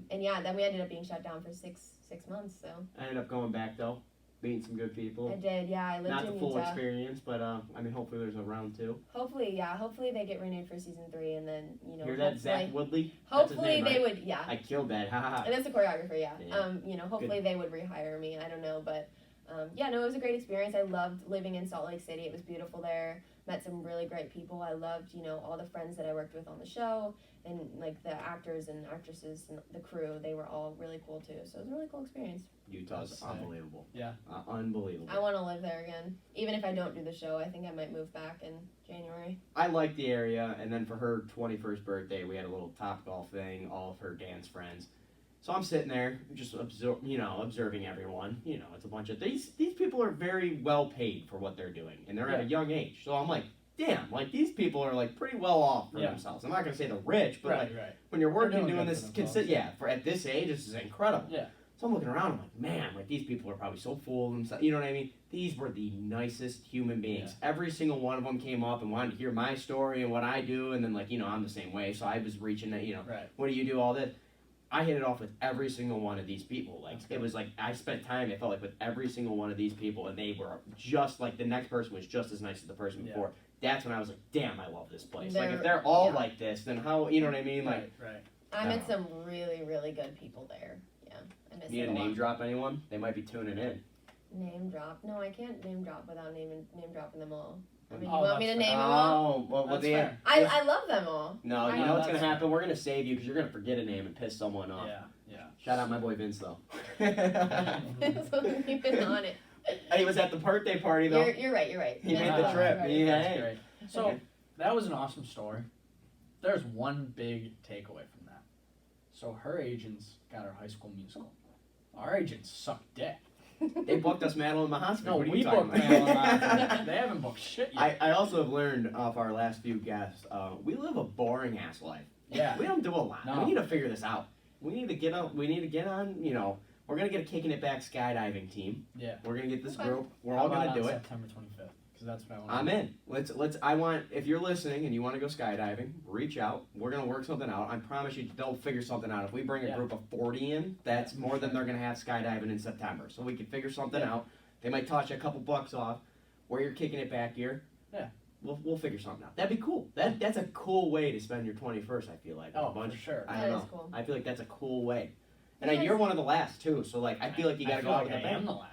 And yeah, then we ended up being shut down for six months. So I ended up going back though, meeting some good people. I did, yeah. I lived Not in the full Utah. experience, but hopefully there's a round 2. Hopefully, yeah. Hopefully they get renewed for season 3, and then Hear that, Zach Woodley? Hopefully name, they right? would, yeah. I killed that, haha. And that's a choreographer, yeah. Yeah. Hopefully they would rehire me. I don't know, but it was a great experience. I loved living in Salt Lake City. It was beautiful there. Met some really great people. I loved, all the friends that I worked with on the show, and like the actors and actresses and the crew. They were all really cool too. So it was a really cool experience. Utah's unbelievable. Yeah. Unbelievable. I want to live there again. Even if I don't do the show, I think I might move back in January. I like the area, and then for her 21st birthday, we had a little Topgolf thing, all of her dance friends. So I'm sitting there, just observing everyone. It's a bunch of these people are very well paid for what they're doing, and they're at a young age. So I'm like, damn, like these people are like pretty well off for themselves. I'm not gonna say they're rich, but when you're working doing this, for at this age, this is incredible. Yeah. So I'm looking around, I'm like, man, like these people are probably so full of themselves. You know what I mean? These were the nicest human beings. Yeah. Every single one of them came up and wanted to hear my story and what I do, and then I'm the same way. So I was reaching at, what do you do, all this. I hit it off with every single one of these people. Like it was like I spent time. I felt like with every single one of these people, and they were just like the next person was just as nice as the person before. That's when I was like, damn, I love this place. Like if they're all like this, then how? You know what I mean? Like right. I met some really, really good people there. Yeah, I miss it Need a to name lot. drop anyone? They might be tuning in. Name drop? No, I can't name drop without name dropping them all. I mean, Oh, you want me to that's name them all? Oh, well, That's they. fair. I love them all. No, I you know know what's that's gonna happen? We're gonna save you because you're gonna forget a name and piss someone off. Yeah. Shout out my boy Vince though. So you've been on it. And he was at the birthday party though. You're right. He made Yeah, the trip. right. Yeah. That's great. So that was an awesome story. There's one big takeaway from that. So her agents got her High School Musical. Our agents suck dick. They booked us Madeline Mihacevich. No, what are we you talking booked about? Madeline Mihacevich. They haven't booked shit yet. I also have learned off our last few guests, we live a boring ass life. Yeah. We don't do a lot. No. We need to figure this out. We need to get on. We're gonna get a Kickin' It Back skydiving team. Yeah. We're gonna get this Okay. group. We're all gonna do it. September 25th, because that's what I want. I'm in. I want, if you're listening and you want to go skydiving, reach out. We're going to work something out. I promise you they'll figure something out. If we bring a group of 40 in, that's more than they're going to have skydiving in September. So we can figure something out. They might toss you a couple bucks off. Wear your Kickin' It Back gear. Yeah. We'll figure something out. That'd be cool. That's a cool way to spend your 21st, I feel like. Oh, a bunch. for sure. I That don't know. is cool. I feel like that's a cool way. And Yes. you're one of the last, too. So, like, I feel like you got to go out with I a bang. am the last.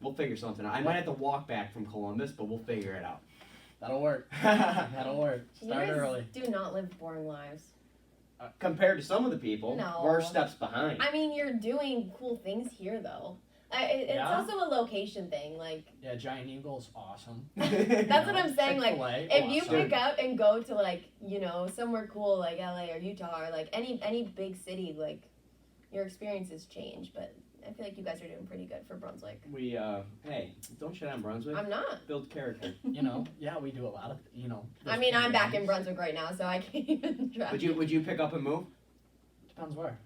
We'll figure something out. I might have to walk back from Columbus, but we'll figure it out. That'll work. That'll work. You Start guys early. do not live boring lives. Compared to some of the people, No. we're steps behind. I mean, you're doing cool things here, though. It's Yeah. also a location thing. Like, Yeah, Giant Eagle's awesome. that's what I'm saying. Like, Chick-fil-A, if you awesome. pick up and go to, like, somewhere cool like LA or Utah or, like, any big city, like, your experiences change. But I feel like you guys are doing pretty good for Brunswick. We, hey, don't shit on Brunswick. I'm not. Build character. Yeah, we do a lot of, I mean, I'm back in Brunswick right now, so I can't even drive. Would you pick up and move? Depends where.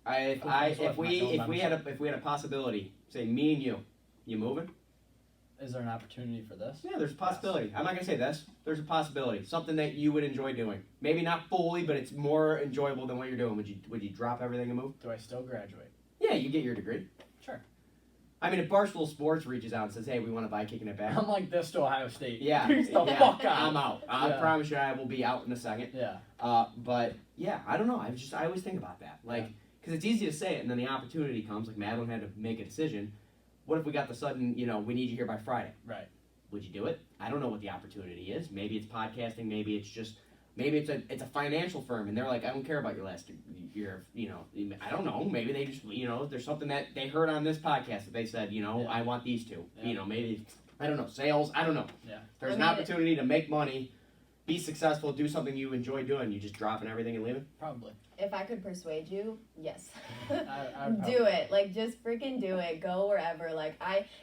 If we had a possibility, say me and you moving? Is there an opportunity for this? Yeah, there's a possibility. I'm not gonna say this. There's a possibility. Something that you would enjoy doing. Maybe not fully, but it's more enjoyable than what you're doing. Would you drop everything and move? Do I still graduate? Yeah, you get your degree. Sure. I mean, if Barstool Sports reaches out and says, "Hey, we want to buy Kickin' It Back," I'm like this to Ohio State. yeah, Peace the yeah, fuck out. I'm out. I Yeah. promise you, I will be out in a second. Yeah. But yeah, I don't know. I always think about that, like, because it's easy to say it, and then the opportunity comes. Like Madeline had to make a decision. What if we got the sudden, we need you here by Friday? Right. Would you do it? I don't know what the opportunity is. Maybe it's podcasting. Maybe it's just Maybe it's a financial firm, and they're like, I don't care about your last year. I don't know. Maybe they just, there's something that they heard on this podcast that they said, I want these two. Yeah. Maybe, I don't know, sales. I don't know. Yeah. There's an opportunity to make money, be successful, do something you enjoy doing. You just dropping everything and leaving? Probably. If I could persuade you, yes. I would Do it. Like, just freaking do it. Go wherever. Like,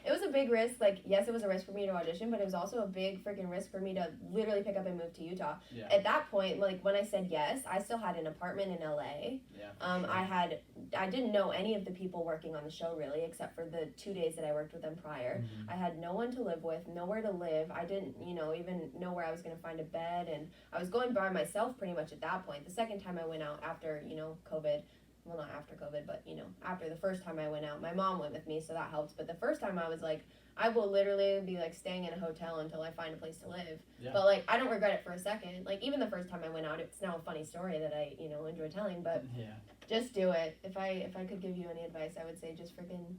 it was a big risk. Like, yes, it was a risk for me to audition, but it was also a big freaking risk for me to literally pick up and move to Utah. Yeah. At that point, like, when I said yes, I still had an apartment in LA. Yeah. Sure. I didn't know any of the people working on the show, really, except for the 2 days that I worked with them prior. Mm-hmm. I had no one to live with, nowhere to live. I didn't, even know where I was going to find a bed, and I was going by myself pretty much at that point. The second time I went out after, COVID, well, not after COVID, but, after the first time I went out, my mom went with me, so that helped. But the first time I was like, I will literally be like staying in a hotel until I find a place to live. Yeah. But like, I don't regret it for a second. Like, even the first time I went out, it's now a funny story that I, enjoy telling, but just do it. If I could give you any advice, I would say just freaking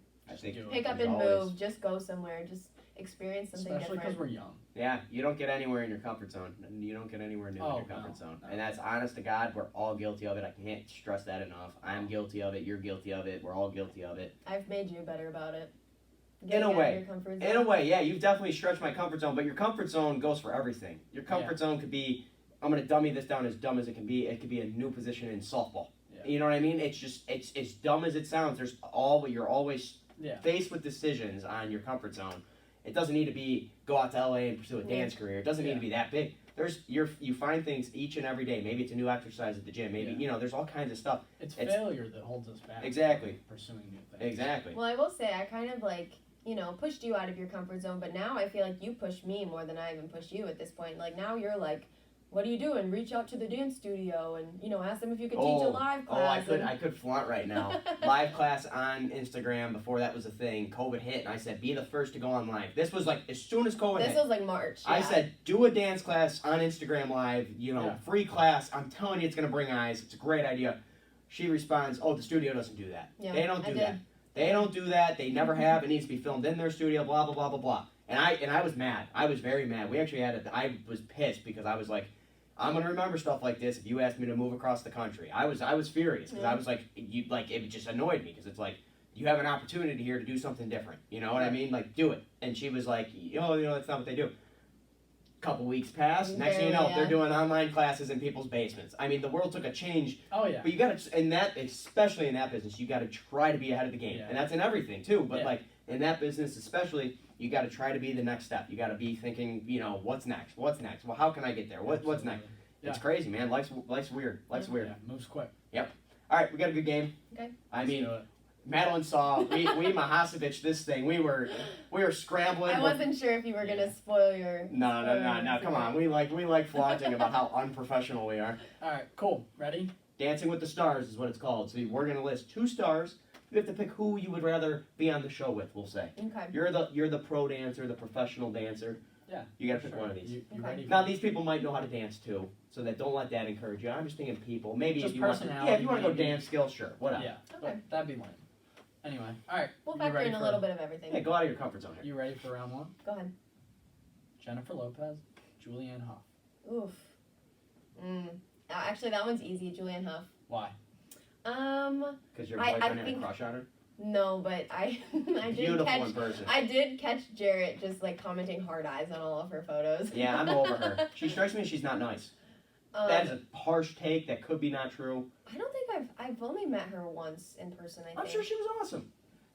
pick up and move, just go somewhere, just experience something Especially different. because we're young. Yeah, you don't get anywhere in your comfort zone. And you don't get anywhere new in your comfort zone. And that's honest to God, we're all guilty of it. I can't stress that enough. I'm guilty of it. You're guilty of it. We're all guilty of it. I've made you better about it. In a way, yeah, you've definitely stretched my comfort zone, but your comfort zone goes for everything. Your comfort zone could be, I'm going to dummy this down as dumb as it can be. It could be a new position in softball. Yeah. You know what I mean? It's just, it's as dumb as it sounds. You're always faced with decisions on your comfort zone. It doesn't need to be go out to LA and pursue a dance career. It doesn't need to be that big. You find things each and every day. Maybe it's a new exercise at the gym. Maybe there's all kinds of stuff. It's failure that holds us back. Exactly. From pursuing new things. Exactly. Well, I will say I kind of pushed you out of your comfort zone, but now I feel like you pushed me more than I even pushed you at this point. Like, now you're like, what are you doing? Reach out to the dance studio and, ask them if you could teach a live class. I could flaunt right now. Live class on Instagram before that was a thing. COVID hit, and I said, be the first to go on live. This was like, as soon as COVID hit. This was like March. Yeah. I said, do a dance class on Instagram Live, free class. I'm telling you, it's going to bring eyes. It's a great idea. She responds, oh, the studio doesn't do that. Yeah, they don't do that. They don't do that. They never have. It needs to be filmed in their studio, blah, blah, blah, blah, blah. And I was mad. I was very mad. We actually I was pissed because I was like, I'm gonna remember stuff like this if you asked me to move across the country. I was furious because I was like, it just annoyed me because it's like you have an opportunity here to do something different. You know what I mean? Like, do it. And she was like, that's not what they do. Couple weeks passed. Next thing you know, they're doing online classes in people's basements. I mean, the world took a change. Oh yeah. But you got to, especially in that business, you got to try to be ahead of the game, and that's in everything too. But like in that business, especially, you got to try to be the next step. You got to be thinking, what's next? What's next? Well, how can I get there? What's next? Yeah. It's crazy, man. Life's weird. Life's weird. Yeah, moves quick. Yep. All right, we got a good game. Okay. I mean, Madeline saw we Mihacevich this thing. We were scrambling. I wasn't sure if you were gonna spoil your. No. Come on. We like flaunting about how unprofessional we are. All right, cool. Ready? Dancing with the Stars is what it's called. So we're gonna list 2 stars. You have to pick who you would rather be on the show with. We'll say. Okay. You're the pro dancer, the professional dancer. Yeah. You gotta pick one of these. You ready? Now these people might know how to dance too, so that don't let that encourage you. I'm just thinking people. Maybe just if you want to go dance skills, sure, whatever. Yeah. Okay. But that'd be lame. Anyway, all right. We'll factor in a little bit of everything. Yeah, go out of your comfort zone here. You ready for round 1? Go ahead. Jennifer Lopez, Julianne Hough. Oof. Actually, that one's easy. Julianne Hough. Why? Because your boyfriend had a crush on her? No, but I did catch Jaret just like commenting hard eyes on all of her photos. Yeah, I'm over her. She strikes me as she's not nice. That is a harsh take. That could be not true. I don't think I've only met her once in person. I'm sure she was awesome.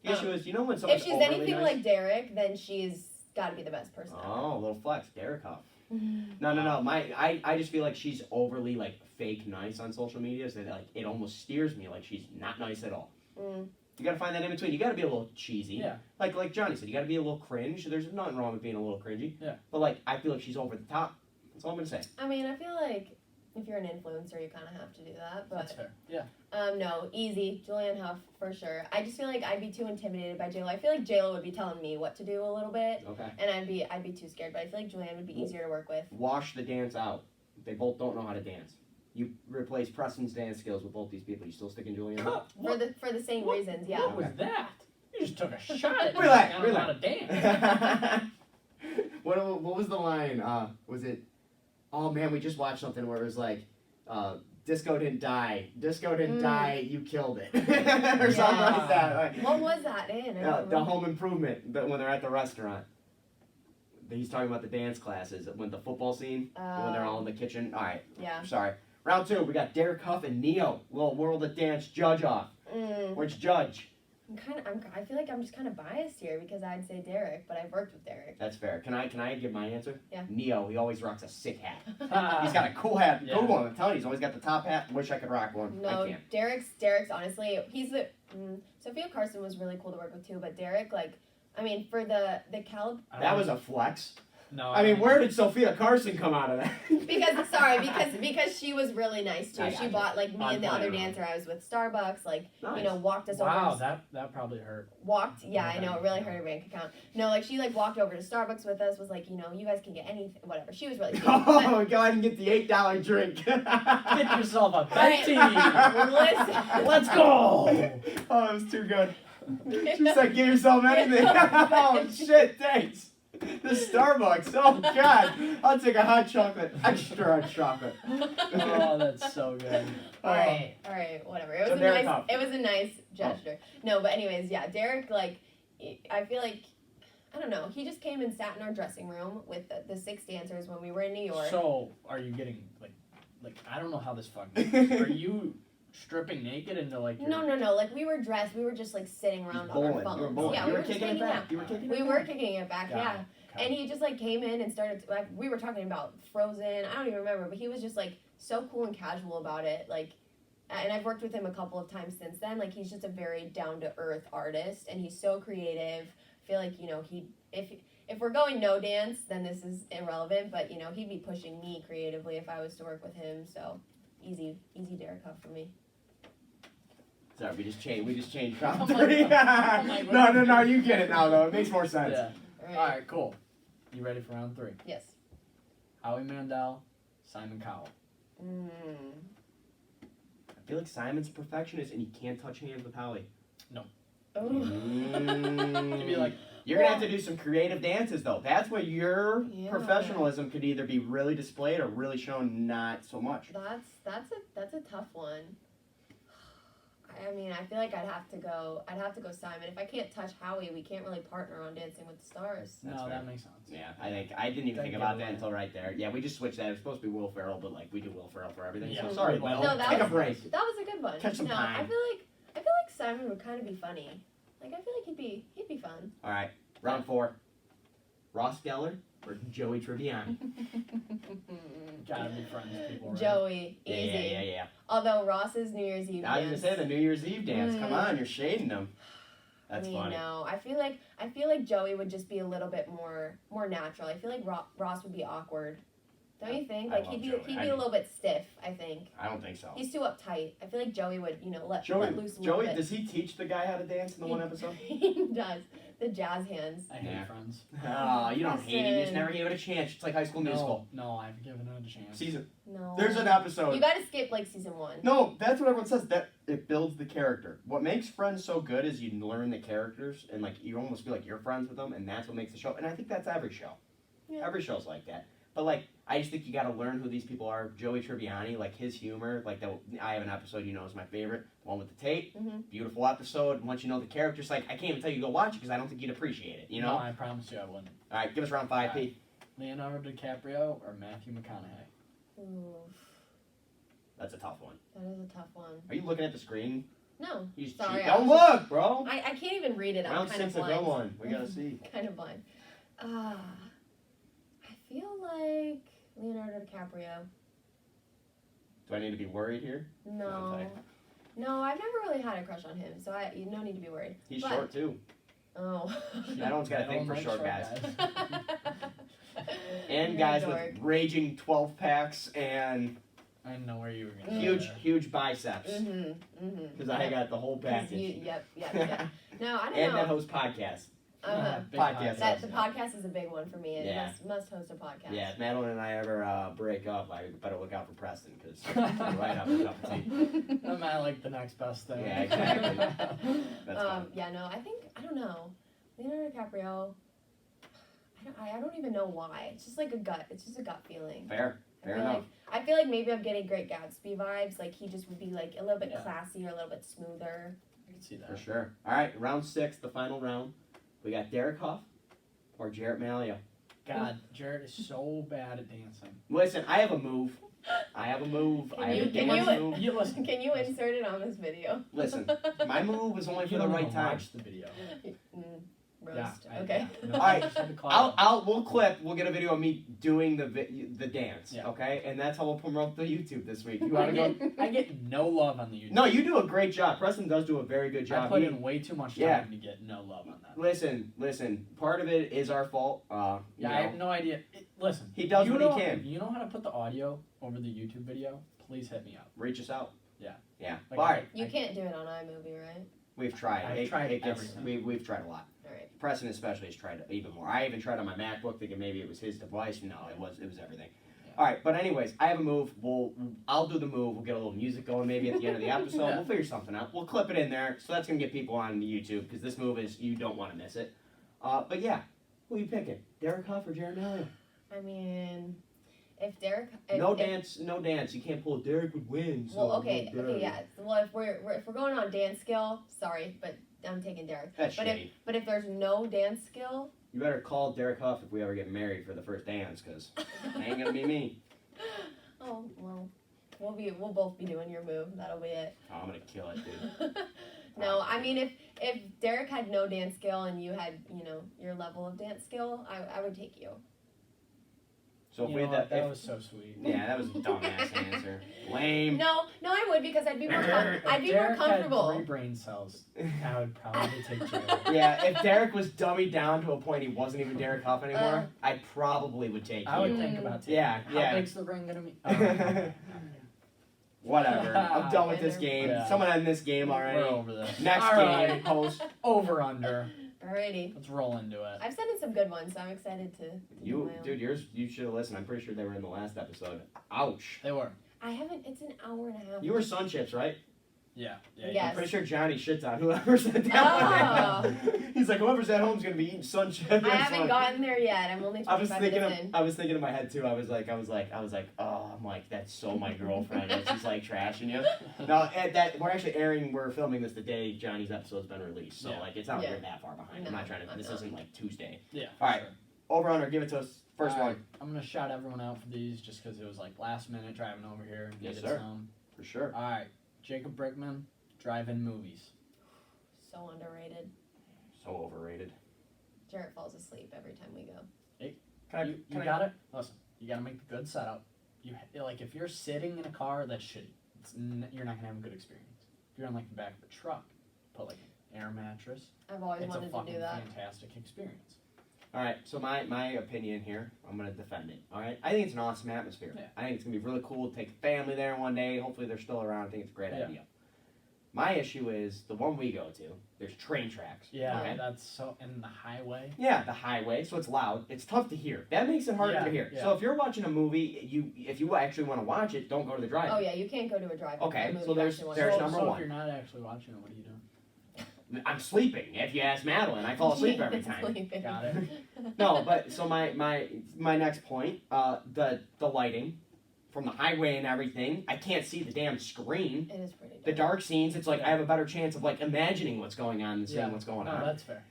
Yeah, she was. When someone's if she's anything nice, like Derek, then she's got to be the best person. Oh, a little flex, Derek Hough. No. I just feel like she's overly like fake nice on social media, so that like it almost steers me like she's not nice at all. You got to find that in between. You got to be a little cheesy. Yeah. Like Johnny said, you got to be a little cringe. There's nothing wrong with being a little cringy. Yeah. But like, I feel like she's over the top. That's all I'm gonna say. I mean, I feel like if you're an influencer, you kind of have to do that. But that's fair. Yeah. No, easy. Julianne Hough for sure. I just feel like I'd be too intimidated by JLo. I feel like JLo would be telling me what to do a little bit. Okay. And I'd be too scared. But I feel like Julianne would be easier to work with. Wash the dance out. They both don't know how to dance. You replace Preston's dance skills with both these people. You still sticking Julianne Hough? For the same reasons, yeah. What was that? You just took a shot at me. Relax. How to dance. What was the line? Was it oh man, we just watched something where it was like, disco didn't die, you killed it, or something like that. Like, what was that in? The Home Improvement, when they're at the restaurant. He's talking about the dance classes, when the football scene, when they're all in the kitchen. All right. Yeah. Sorry. Round 2, we got Derek Huff and Neo. Little World of Dance Judge off. Which judge? I feel like I'm just kind of biased here because I'd say Derek, but I've worked with Derek. That's fair. Can I give my answer? Yeah. Neo, he always rocks a sick hat. He's got a cool hat. Yeah. Cool one. I'm telling you, he's always got the top hat. Wish I could rock one. No, I can't. Derek's honestly, he's the. Sophia Carson was really cool to work with too, but Derek, like, I mean, for the caliber. That was a flex. No. I mean, where did Sophia Carson come out of that? because she was really nice too. She bought like me and the other dancer I was with Starbucks, like Nice. Walked us over. Wow, that probably hurt. I know, it really hurt her bank account. No, like she like walked over to Starbucks with us, was like, you guys can get anything, whatever. She was really sweet. Oh, go ahead and get the $8 drink. Get yourself a Betty. Listen. Let's go. Oh, that was too good. She said, "Give yourself anything." Oh shit! Thanks. The Starbucks. Oh god, I'll take a hot chocolate, extra hot chocolate. Oh, that's so good. All right, whatever. It was a nice gesture. No, but anyways, yeah, Derek, like, I feel like, I don't know, he just came and sat in our dressing room with the 6 dancers when we were in New York. So, are you getting, like I don't know how this fucking works. Are you stripping naked into, like, your... No, like, we were dressed, we were just, like, sitting around on our phones. You were bowling. Yeah, you we were were just kicking it hanging back. out. You were kicking it We back. were kicking it back, Got yeah. it. And he just, like, came in and started, like, we were talking about Frozen, I don't even remember, but he was just, like, so cool and casual about it, like, and I've worked with him a couple of times since then, like, he's just a very down-to-earth artist, and he's so creative. I feel like, if we're going no dance, then this is irrelevant, but, he'd be pushing me creatively if I was to work with him, so easy Derek Huff for me. Sorry, we just changed round 3. No, you get it now though. It makes more sense. Yeah. All All right, cool. You ready for round 3? Yes. Howie Mandel, Simon Cowell. I feel like Simon's a perfectionist and he can't touch hands with Howie. Oh. You'd be like, You're gonna have to do some creative dances though. That's where your professionalism could either be really displayed or really shown not so much. That's a tough one. I mean, I feel like I'd have to go Simon. If I can't touch Howie, we can't really partner on Dancing with the Stars. no, that makes sense. Yeah, I didn't even think about that until right there. Yeah, we just switched that. It was supposed to be Will Ferrell, but like we do Will Ferrell for everything. Yeah. So sorry, Will. No, Take a break. That was a good one. Catch some time. I feel like Simon would kind of be funny. Like, I feel like he'd be fun. All right, round 4. Ross Geller or Joey Tribbiani. Gotta be friends with people, right? Joey, easy. Yeah. Although Ross's New Year's Eve I was dance. gonna say the New Year's Eve dance. Come on, you're shading them. That's funny. No, I feel like Joey would just be a little bit more natural. I feel like Ross would be awkward. Don't you think? I Like love he'd Joey. be a little bit stiff, I think. I don't think so. He's too uptight. I feel like Joey would, let loose a little Joey, bit. does he teach the guy how to dance in the one episode? He does. The jazz hands. I hate Friends. Oh, you don't hate it. You just never gave it a chance. It's like High School Musical. No, I've given it a chance. No. There's an episode. You gotta skip like season 1. No, that's what everyone says. That it builds the character. What makes Friends so good is you learn the characters and like you almost feel like you're friends with them, and that's what makes the show. And I think that's every show. Yeah. Every show's like that. But like, I just think you got to learn who these people are. Joey Tribbiani, like his humor, like I have an episode is my favorite, the one with the tape. Beautiful episode. Once you know the characters, like I can't even tell you to go watch it because I don't think you'd appreciate it. No, I promise you I wouldn't. All right, give us round 5, Pete. Leonardo DiCaprio or Matthew McConaughey? Oof. That's a tough one. That is a tough one. Are you looking at the screen? No. You Sorry. Don't look, bro. I can't even read it. Round I'm kind 6 of a blind. good one. We gotta see. Kind of blind. I feel like Leonardo DiCaprio. Do I need to be worried here? No. No, I've never really had a crush on him, so no need to be worried. He's short too. Oh. That one's got a thing for short guys. And You're guys a with dork. raging 12 packs and I didn't know where you were going to huge biceps. Because I got the whole package. Yep. No, I don't And know. that host podcast. Big Podcast. The podcast is a big one for me. Yeah. Must host a podcast. Yeah, if Madeline and I ever break up, I better look out for Preston because right up his cup of tea. I'm at like the next best thing. Yeah, exactly. That's fun. Yeah, no, I don't know. Leonardo DiCaprio, I don't even know why. It's just like a gut feeling. Fair. Fair enough. I feel like maybe I'm getting Great Gatsby vibes. Like he just would be like a little bit classier, a little bit smoother. I can see that. For sure. All right, round 6, the final round. We got Derek Huff or Jaret Malio. God, Jaret is so bad at dancing. Listen, I have a move. Can you insert it on this video? Listen, my move was only for the right time. Watch the video. Roast. Okay. No, All right, we'll get a video of me doing the dance, okay? And that's how we'll promote the YouTube this week. You want to go? I get no love on the YouTube. No, you do a great job. Preston does do a very good job. I put in way too much time to get no love on that. Listen. Part of it is our fault. I have no idea. Listen, he does what he can. If you know how to put the audio over the YouTube video, please hit me up. Reach us out. Yeah. Like, all right. You can't do it on iMovie, right? We've tried. I've tried everything. We've tried a lot. All right. Preston especially has tried even more. I even tried on my MacBook thinking maybe it was his device. No, it was everything. Yeah. All right, but anyways, I have a move. I'll do the move. We'll get a little music going maybe at the end of the episode. We'll figure something out. We'll clip it in there. So that's gonna get people on YouTube because this move is you don't want to miss it. But yeah, who are you picking? Derek Huff or Jaret Malio? I mean, if Derek. No dance. You can't pull. Derek would win. So well, okay, yeah. Well, if we're going on dance skill, sorry, but I'm taking Derek. That's shitty. But if there's no dance skill. You better call Derek Huff if we ever get married for the first dance, because it ain't gonna be me. Oh well, we'll both be doing your move. That'll be it. Oh, I'm gonna kill it, dude. No, I mean if Derek had no dance skill and you had your level of dance skill, I would take you. So if that was so sweet. Yeah, that was a dumbass answer. Lame. No, I would because I'd be more comfortable. Had 3 brain cells, I would probably take Jaret. Yeah, if Derek was dummied down to a point he wasn't even Derek Huff anymore, I probably would take you. I would think about taking. Yeah. How big's the brain gonna be? Whatever. I'm done with this game. Yeah. Someone end this game already. We're over this. Next game, host. Over under. Alrighty. Let's roll into it. I've sent in some good ones, so I'm excited to. Yours. You should have listened. I'm pretty sure they were in the last episode. Ouch. They were. I haven't. It's an hour and a half. You were Sun Chips, right? Yeah. Yes. I'm pretty sure Johnny shits on whoever said that one. He's like, whoever's at home's gonna be eating Sun Chips. I haven't gotten there yet. I'm only 25 minutes in. I was thinking in my head too. I was like, oh, I'm like, that's so my girlfriend. And she's like trashing you. No, we're filming this the day Johnny's episode's been released. So like, it's not we're that far behind. No, I'm not trying to. This isn't like Tuesday. Yeah. All right. Sure. Over under. Give it to us. First one. I'm gonna shout everyone out for these just because it was like last minute driving over here. Yes, sir. For sure. All right, Jacob Brickman, drive-in movies. So underrated. So overrated. Jaret falls asleep every time we go. Hey, you got it. Listen, you gotta make the good setup. If you're sitting in a car, that's shitty. You're not gonna have a good experience. If you're on like the back of a truck, put like an air mattress. I've always wanted to do that. It's a fantastic experience. All right, so my opinion here, I'm going to defend it, all right? I think it's an awesome atmosphere. Yeah. I think it's going to be really cool to take the family there one day. Hopefully they're still around. I think it's a great idea. My issue is the one we go to, there's train tracks. Yeah, okay? That's so, and the highway. Yeah, the highway, so it's loud. It's tough to hear. That makes it harder to hear. Yeah. So if you're watching a movie, if you actually want to watch it, don't go to the drive-in. Oh, yeah, you can't go to a drive-in. Okay, so there's number one. If you're not actually watching it, what are you doing? I'm sleeping. If you ask Madeline, I fall asleep every time. Got it. No, but so my next point, the lighting from the highway and everything, I can't see the damn screen. It is pretty dark. The dark scenes, it's like I have a better chance of like imagining what's going on than seeing what's going on. No, that's fair.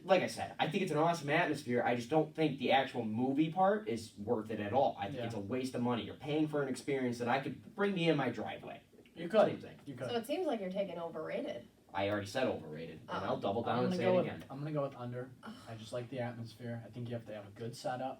Like I said, I think it's an awesome atmosphere. I just don't think the actual movie part is worth it at all. I think it's a waste of money. You're paying for an experience that I could bring me in my driveway. You could. Same thing. You could. So it seems like you're taking overrated. I already said overrated, and I'll double down and say it again. I'm going to go with under. I just like the atmosphere. I think you have to have a good setup.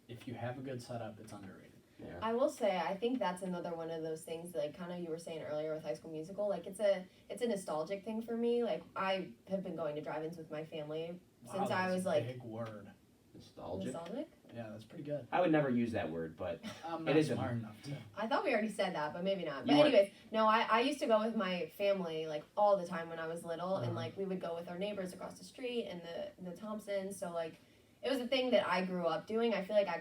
If you have a good setup, it's underrated. Yeah. I will say, I think that's another one of those things that kind of you were saying earlier with High School Musical. Like, it's a nostalgic thing for me. Like, I have been going to drive-ins with my family since I was like... big word. Nostalgic? Yeah, that's pretty good. I would never use that word, but I'm not smart enough to. I thought we already said that, but maybe not. But anyways, no, I used to go with my family like all the time when I was little, and like we would go with our neighbors across the street and the Thompsons. So like it was a thing that I grew up doing. I feel like I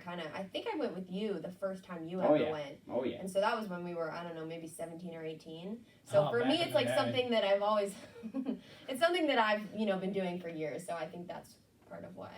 think I went with you the first time you ever went. Oh yeah. And so that was when we were, I don't know, maybe 17 or 18. So for me, it's like something that I've always, it's something that I've been doing for years. So I think that's part of why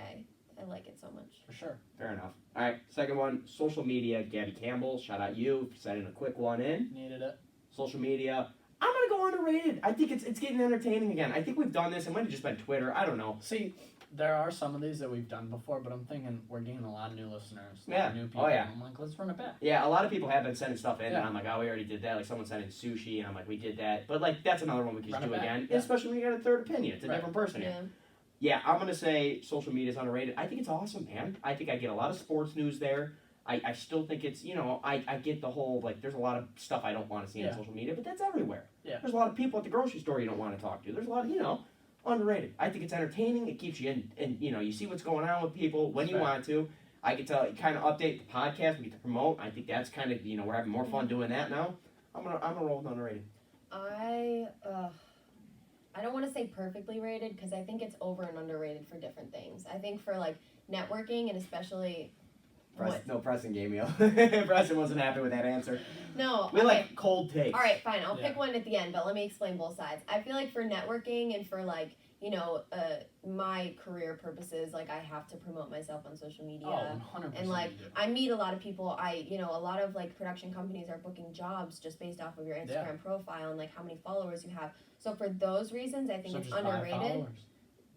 I I like it so much. For sure. Fair enough. All right, second one, social media. Gabby Campbell, shout out you, sending a quick one in. Needed it. Social media. I'm going to go underrated. I think it's getting entertaining again. I think we've done this. It might have just been Twitter. I don't know. See, there are some of these that we've done before, but I'm thinking we're getting a lot of new listeners. New people. Oh, yeah. I'm like, let's run it back. Yeah, a lot of people have been sending stuff in, and I'm like, oh, we already did that. Like, someone sent in sushi, and I'm like, we did that. But, like, that's another one we could just do again, especially when you got a third opinion. It's a different person here. Yeah, I'm going to say social media is underrated. I think it's awesome, man. I think I get a lot of sports news there. I still think it's, I get the whole, like, there's a lot of stuff I don't want to see on social media, but that's everywhere. Yeah. There's a lot of people at the grocery store you don't want to talk to. There's a lot of, underrated. I think it's entertaining. It keeps you in, and, you see what's going on with people when you want to. I get to kind of update the podcast. We get to promote. I think that's kind of, we're having more fun doing that now. I'm gonna roll with underrated. I don't want to say perfectly rated because I think it's over and underrated for different things. I think for like networking and especially Preston gave me Preston wasn't happy with that answer. No. We like cold takes. All right, fine. I'll pick one at the end, but let me explain both sides. I feel like for networking and for like, my career purposes, like I have to promote myself on social media. Oh, 100%. And like I meet a lot of people. A lot of like production companies are booking jobs just based off of your Instagram profile and like how many followers you have. So for those reasons, I think it's underrated.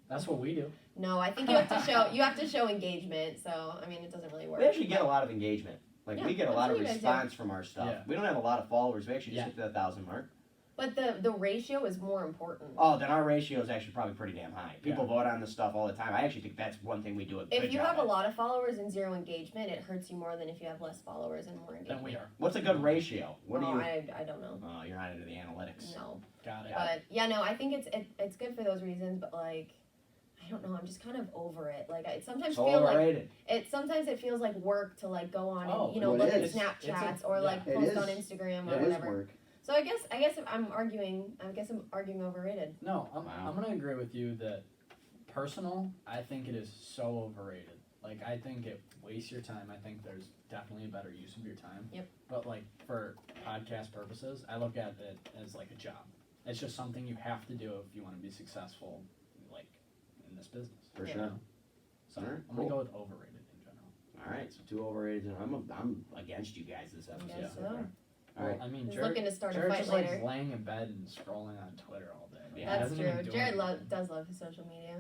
That's what we do. No, I think you have to show engagement. So I mean, it doesn't really work. We actually get a lot of engagement. Like we get a lot of response from our stuff. Yeah. We don't have a lot of followers. We actually just hit the 1,000 mark. But the ratio is more important. Oh, then our ratio is actually probably pretty damn high. People vote on this stuff all the time. I actually think that's one thing we do a good job. If you have a lot of followers and zero engagement, it hurts you more than if you have less followers and more engagement. Then we are. What's a good ratio? I don't know. Oh, you're not into the analytics. No. Got it. But yeah, no, I think it's good for those reasons. But like, I don't know. I'm just kind of over it. Like I sometimes feel overrated. Like sometimes it feels like work to like go on and well, look at Snapchats or like post on Instagram or whatever. Work. So I guess if I'm arguing overrated. No, I'm gonna agree with you that personal. I think it is so overrated. Like I think it wastes your time. I think there's definitely a better use of your time. Yep. But like for podcast purposes, I look at it as like a job. It's just something you have to do if you want to be successful, like in this business. For sure. So I'm gonna go with overrated in general. All right, so 2 overrated. I'm against you guys this episode. Guess so. All right. I mean, He's looking to start a Jared fight just later. likes laying in bed and scrolling on Twitter all day. Like, Yeah. That's true. Jared does love his social media.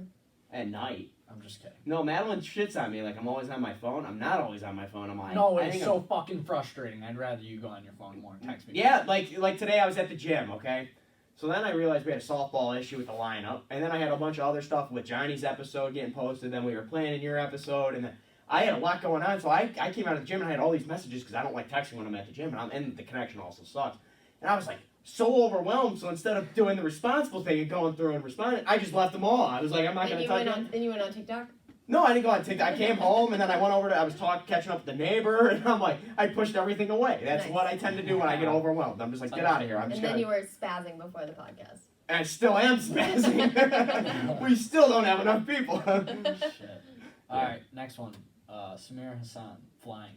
At night. I'm just kidding. No, Madeline shits on me like I'm always on my phone. I'm not always on my phone. I'm like, no, it's so fucking frustrating. I'd rather you go on your phone more and text me. Yeah, like today I was at the gym, okay? So then I realized we had a softball issue with the lineup, and then I had a bunch of other stuff with Johnny's episode getting posted, then we were planning your episode, and then I had a lot going on, so I came out of the gym and I had all these messages because I don't like texting when I'm at the gym, and the connection also sucks. And I was like so overwhelmed, so instead of doing the responsible thing and going through and responding, I just left them all. I was like, I'm not going to touch them. Then you went on TikTok? No, I didn't go on TikTok. I came home and then I went over to, I was catching up with the neighbor, and I'm like, I pushed everything away. That's what I tend to do when I get overwhelmed. I'm just like, get out of here. Then you were spazzing before the podcast. And I still am spazzing. We still don't have enough people. Shit. All right, next one. Samir Hassan, flying.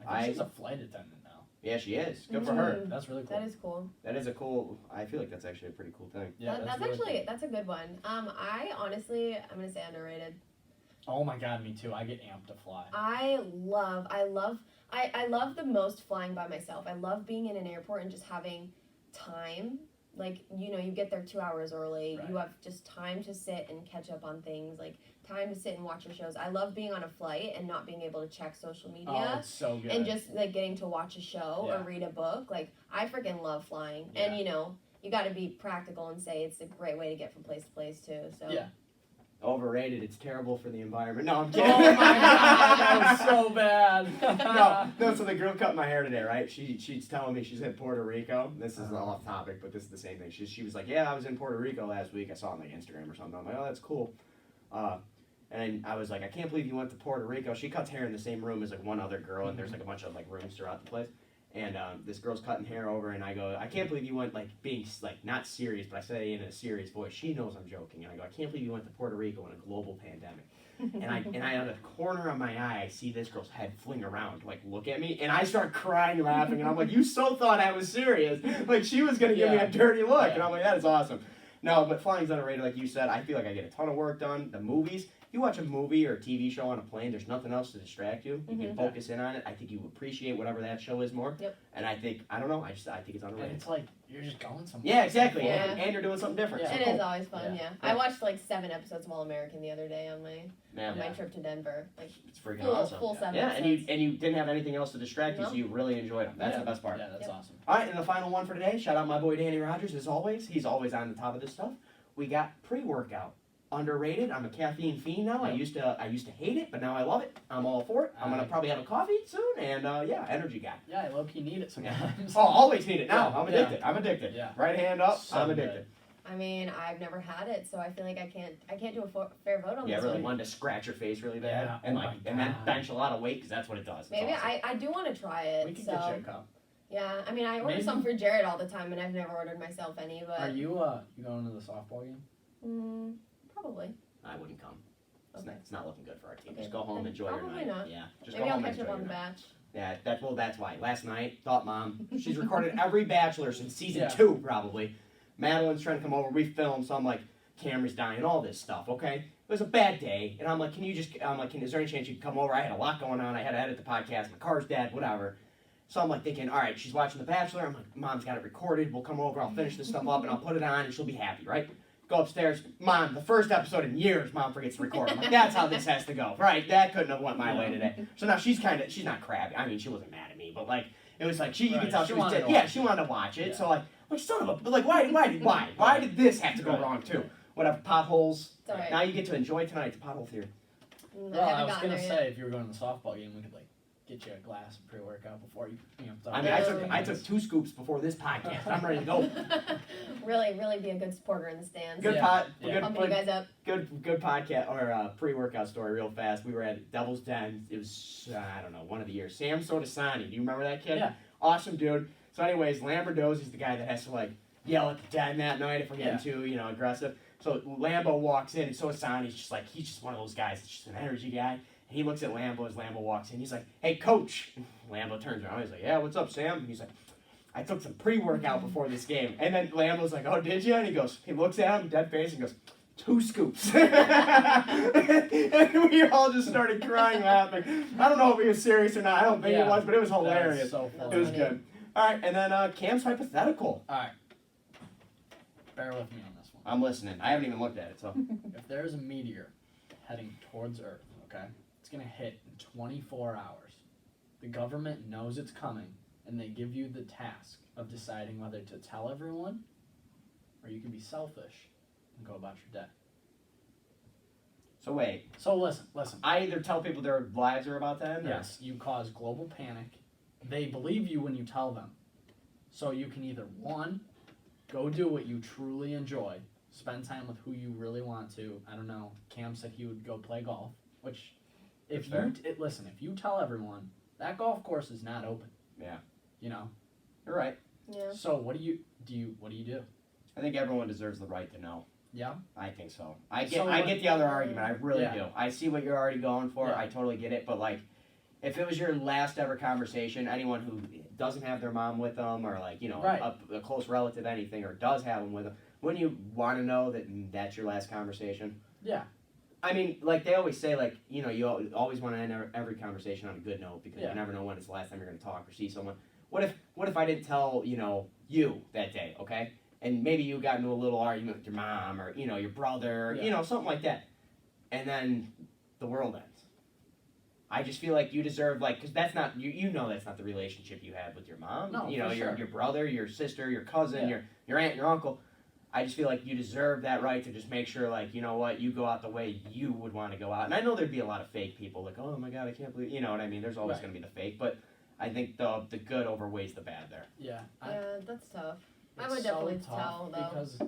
I think she's a flight attendant now. Yeah, she is. Good for her. That's really cool. That is cool. That is a cool. I feel like that's actually a pretty cool thing. Yeah, that's a good one. I honestly, I'm gonna say underrated. Oh my god, me too. I get amped to fly. I love the most flying by myself. I love being in an airport and just having time. Like, you get there 2 hours early. Right. You have just time to sit and catch up on things. Like, time to sit and watch your shows. I love being on a flight and not being able to check social media. Oh, it's so good. And just, like, getting to watch a show or read a book. Like, I freaking love flying. Yeah. And, you got to be practical and say it's a great way to get from place to place, too. So. Yeah. Overrated. It's terrible for the environment. No, I'm kidding. Oh my god, that was so bad. no. So the girl cut my hair today, right? She's telling me she's in Puerto Rico. This is off topic, but this is the same thing. She was like, yeah, I was in Puerto Rico last week. I saw it on like Instagram or something. I'm like, oh, that's cool. And I was like, I can't believe you went to Puerto Rico. She cuts hair in the same room as like one other girl, and there's like a bunch of like rooms throughout the place. And this girl's cutting hair over, and I go, I can't believe you went, like, being, like, not serious, but I say it in a serious voice. She knows I'm joking. And I go, I can't believe you went to Puerto Rico in a global pandemic. and I out of the corner of my eye, I see this girl's head fling around, like, look at me. And I start crying, laughing, and I'm like, you so thought I was serious. Like, she was going to give me a dirty look. And I'm like, that is awesome. No, but flying's underrated, like you said. I feel like I get a ton of work done. The movies, you watch a movie or a TV show on a plane, there's nothing else to distract you. You can focus in on it. I think you appreciate whatever that show is more. Yep. And I think, I don't know, I think it's underrated. And it's like, you're just going somewhere. Yeah, exactly. Yeah. And you're doing something different. Yeah. So It cool. is always fun, yeah. I watched like 7 episodes of All American the other day on my trip to Denver. Like It's freaking full, awesome. full 7 Yeah, episodes. and you didn't have anything else to distract you, No. so you really enjoyed them. That's the best part. Yeah, that's awesome. All right, and the final one for today. Shout out my boy Danny Rogers, as always. He's always on the top of this stuff. We got pre-workout. Underrated. I'm a caffeine fiend now. Yep. I used to hate it, but now I love it. I'm all for it. I'm gonna probably have a coffee soon, and energy guy. Yeah, I low-key need it sometimes. Oh, always need it now. Yeah, I'm addicted. I'm addicted. Yeah. Right hand up. So I'm addicted. I mean, I've never had it, so I feel like I can't do a fair vote on Yeah, this really one. wanted to scratch your face really bad, Yeah. and Oh like, my and then God. bench a lot of weight because that's what it does. It's Maybe awesome. I do want to try it. We could so get you a cup. yeah, I mean, I order Maybe. some for Jared all the time, and I've never ordered myself any. But Are you you going to the softball game? Probably. I wouldn't come. Okay. It's not looking good for our team. Okay, Just go home, then enjoy your probably night. not. Yeah, just Maybe go I'll home and catch up enjoy on your the night. batch. Yeah, that's why. Last night, thought mom. She's recorded every Bachelor since season Yeah. 2, probably. Madeline's trying to come over. We filmed, so I'm like, camera's dying, all this stuff. Okay, it was a bad day, and I'm like, is there any chance you can come over? I had a lot going on. I had to edit the podcast. My car's dead. Whatever. So I'm like thinking, all right, she's watching The Bachelor. I'm like, Mom's got it recorded. We'll come over. I'll finish this stuff up, and I'll put it on, and she'll be happy, right? Go upstairs. Mom, the first episode in years, Mom forgets to record. I'm like, that's how this has to go. Right, that couldn't have went my way today. So now she's not crabby. I mean, she wasn't mad at me, but like, it was like, you can tell she was dead. Yeah, she wanted to watch it. Yeah. So like, son of a, but like, why did this have to go wrong too? Whatever, potholes. It's all right. Now you get to enjoy tonight. It's pothole theory. Well, I was gotten gonna there say yet. if you were going to the softball game, we could like get you a glass of pre-workout before you I mean, I took 2 scoops before this podcast. I'm ready to go. really be a good supporter in the stands. Good Pumping you guys up. Good podcast or pre-workout story real fast. We were at Devil's Den. It was I don't know, one of the years. Sam Sodasani. Do you remember that kid? Yeah. Awesome dude. So anyways, Lamberdo's is the guy that has to like yell at the den that night if we're getting too aggressive. So Lambo walks in and Sodasani's just like he's just one of those guys. That's just an energy guy. And he looks at Lambo as Lambo walks in. He's like, "Hey, coach." Lambo turns around. He's like, "Yeah, what's up, Sam?" And he's like, "I took some pre-workout before this game." And then Lambo's like, "Oh, did you?" And he looks at him, dead face, and goes, 2 scoops. And we all just started crying, laughing. I don't know if he was serious or not. I don't think it was, but it was hilarious. So It was good. All right, and then Cam's hypothetical. All right. Bear with me on this one. I'm listening. I haven't even looked at it, so. If there's a meteor heading towards Earth, okay, it's gonna hit in 24 hours. The government knows it's coming, and they give you the task of deciding whether to tell everyone, or you can be selfish and go about your day. So wait. So listen. I either tell people their lives are about to end. Yes, you cause global panic. They believe you when you tell them. So you can either, 1, go do what you truly enjoy, spend time with who you really want to. I don't know, Cam said he would go play golf, which, if you tell everyone, that golf course is not open. Yeah. You know? You're right. Yeah. So what do you do? I think everyone deserves the right to know. Yeah? I think so. I get the other argument. I really Yeah. do. I see what you're already going for. Yeah. I totally get it. But like, if it was your last ever conversation, anyone who doesn't have their mom with them, or like Right. a close relative, anything, or does have them with them, wouldn't you want to know that that's your last conversation? Yeah. I mean, like they always say, like you always want to end every conversation on a good note because Yeah. you never know when it's the last time you're going to talk or see someone. What if I didn't tell you that day, okay? And maybe you got into a little argument with your mom or your brother, something like that, and then the world ends. I just feel like you deserve because that's not that's not the relationship you had with your mom. No, for your sure. brother, your sister, your cousin, Yeah. your aunt, your uncle. I just feel like you deserve that right to just make sure, you go out the way you would want to go out. And I know there'd be a lot of fake people, like, oh my God, I can't believe, you know what I mean? There's always Right. going to be the fake, but I think the good overweighs the bad there. Yeah. Yeah, that's tough. I It's would definitely so tough tell, though. because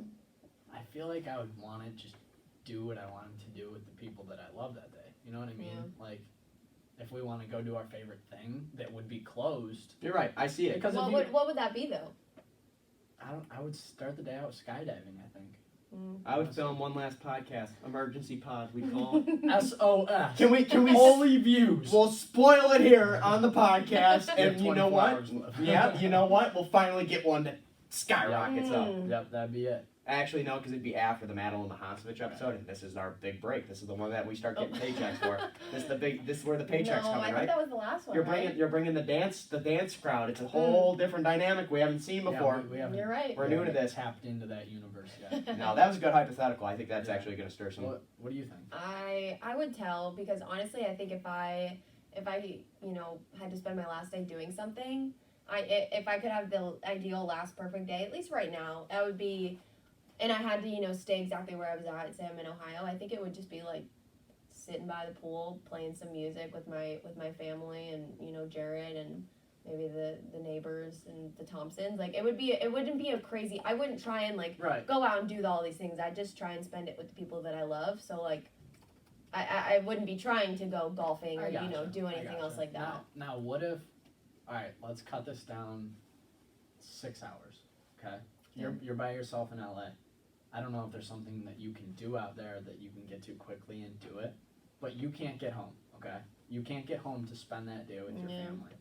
I feel like I would want to just do what I wanted to do with the people that I love that day. You know what I mean? Yeah. Like, if we want to go do our favorite thing that would be closed. You're right. I see it. Because What would that be, though? I would start the day out skydiving, I think. I would film one last podcast, emergency pod. We call. SOS. Can we? Holy views. We'll spoil it here on the podcast, We have and you know 24 what? hours left. Yeah, you know what? We'll finally get one that skyrockets up. Yep, that'd be it. Actually, no, because it'd be after the Madeline Mihacevich episode, and this is our big break. This is the one that we start getting paychecks for. This is where the paychecks No, coming, I right? think that was the last one. You're bringing the dance crowd. It's a whole different dynamic we haven't seen before. Yeah, You're right. We're new to this. Tapped into that universe yet. No, that was a good hypothetical. I think that's actually going to stir some. What do you think? I would tell, because honestly, I think if I had to spend my last day doing something, if I could have the ideal last perfect day, at least right now, that would be. And I had to, stay exactly where I was at. Say I'm in Ohio. I think it would just be like sitting by the pool, playing some music with my family, and Jared and maybe the neighbors and the Thompsons. Like it wouldn't be a crazy. I wouldn't try and go out and do all these things. I'd just try and spend it with the people that I love. So I wouldn't be trying to go golfing or do anything else like that. Now what if? All right, let's cut this down 6 hours. Okay, you're by yourself in LA. I don't know if there's something that you can do out there that you can get to quickly and do it, but you can't get home, okay? You can't get home to spend that day with your family.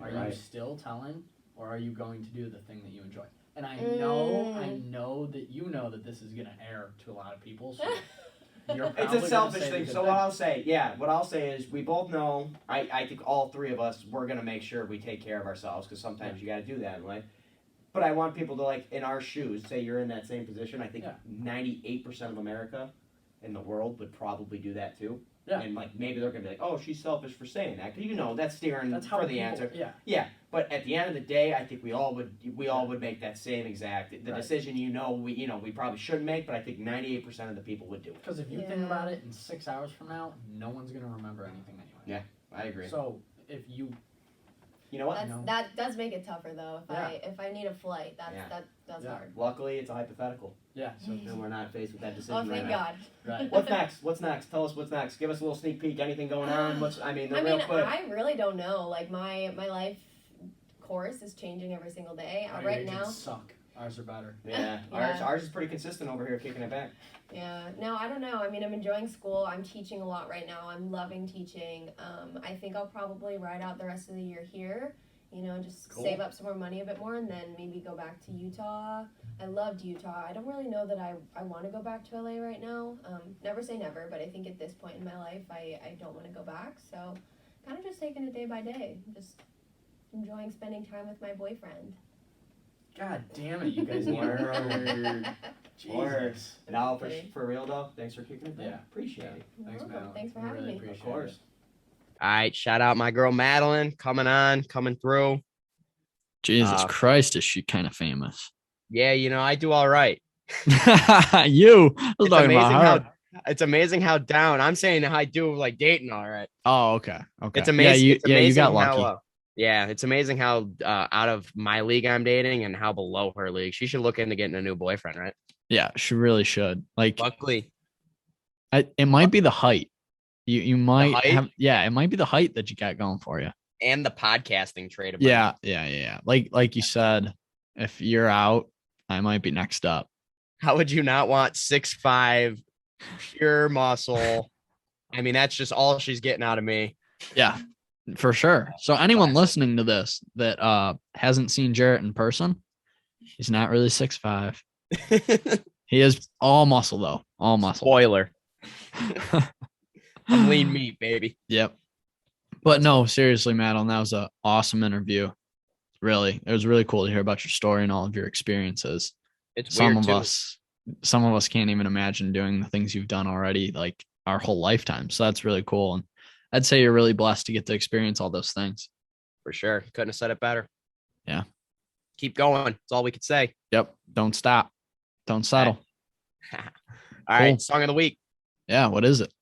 Are you still telling, or are you going to do the thing that you enjoy? And I know that you know that this is going to air to a lot of people, so it's a selfish thing. So what I'll say is we both know, I think all three of us, we're going to make sure we take care of ourselves, because sometimes you got to do that in life. But I want people to, in our shoes, say you're in that same position. I think 98% of America in the world would probably do that too. Yeah. And, maybe they're going to be like, oh, she's selfish for saying that. Because, that's steering for the answer. Yeah. Yeah. But at the end of the day, I think we all would make that same exact, the decision we probably shouldn't make, but I think 98% of the people would do it. Because if you think about it, in 6 hours from now, no one's going to remember anything anyway. Yeah, I agree. So, if you... You know what? That does make it tougher though. If I need a flight, that's hard. Luckily, it's a hypothetical. Yeah. So then we're not faced with that decision. Oh, thank God. Right. What's next? Tell us what's next. Give us a little sneak peek. Anything going on? Real quick. I really don't know. My life course is changing every single day. Right now. Suck. Ours are better. Yeah. Ours is pretty consistent over here, kicking it back. Yeah. No, I don't know. I'm enjoying school. I'm teaching a lot right now. I'm loving teaching. I think I'll probably ride out the rest of the year here. Just save up some more money a bit more, and then maybe go back to Utah. I loved Utah. I don't really know that I want to go back to LA right now. Never say never, but I think at this point in my life, I don't want to go back. So kind of just taking it day by day. Just enjoying spending time with my boyfriend. God damn it, you guys need Jesus. And I'll for real though, thanks for kicking it back. Yeah. Appreciate it. Thanks, Madeline. Thanks for having me. Of course. All right, shout out my girl Madeline, coming through. Jesus Christ, is she kind of famous? Yeah, I do all right. It's amazing how down. I'm saying I do dating all right. Oh, okay. It's amazing. Yeah, you got lucky. It's amazing how out of my league I'm dating and how below her league. She should look into getting a new boyfriend, right? Yeah, she really should. Luckily, it might be the height. You might have, it might be the height that you got going for you, and the podcasting trait. Yeah. Like you said, if you're out, I might be next up. How would you not want 6'5", pure muscle? That's just all she's getting out of me. Yeah, for sure. So anyone listening to this that hasn't seen Jaret in person, he's not really 6'5". He is all muscle though, all muscle. Spoiler. I'm lean meat, baby. Yep. But no, seriously, Madeline, that was an awesome interview. Really, it was really cool to hear about your story and all of your experiences. It's some of us can't even imagine doing the things you've done already, our whole lifetime. So that's really cool. And I'd say you're really blessed to get to experience all those things. For sure. Couldn't have said it better. Yeah. Keep going. That's all we could say. Yep. Don't stop. Don't settle. All right. Song of the week. Yeah. What is it?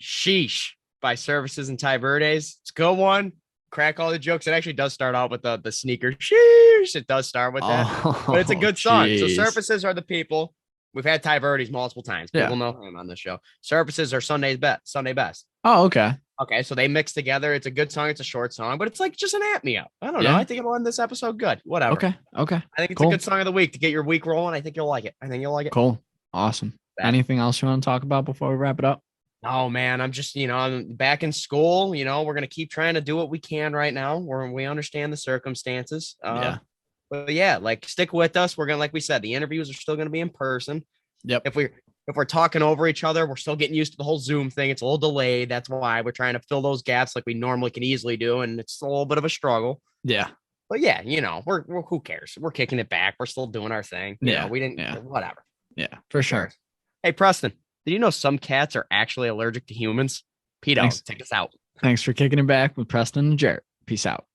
Sheesh by Services and Ty Verdes. It's a good one. Crack all the jokes. It actually does start out with the sneaker. Sheesh. It does start with that. But it's a good song. Geez. So Services are the people. We've had Ty Verdes multiple times. People know him on this show. Services are Sunday best. Oh, okay. Okay, so they mix together. It's a good song. It's a short song, but it's just an at me up. I don't know. I think it'll end this episode good. Whatever. Okay. I think it's a good song of the week to get your week rolling. I think you'll like it. Cool. Awesome. Anything else you want to talk about before we wrap it up? Oh man, I'm just, I'm back in school. We're going to keep trying to do what we can right now where we understand the circumstances. But yeah, like stick with us. We're gonna, like we said, the interviews are still gonna be in person. Yep. If we're talking over each other, we're still getting used to the whole Zoom thing. It's a little delayed. That's why we're trying to fill those gaps like we normally can easily do, and it's a little bit of a struggle. Yeah. But yeah, we're who cares? We're kicking it back. We're still doing our thing. We didn't. Whatever. Yeah, for sure. Hey, Preston, did you know some cats are actually allergic to humans? Pete, take us out. Thanks for kicking it back with Preston and Jaret. Peace out.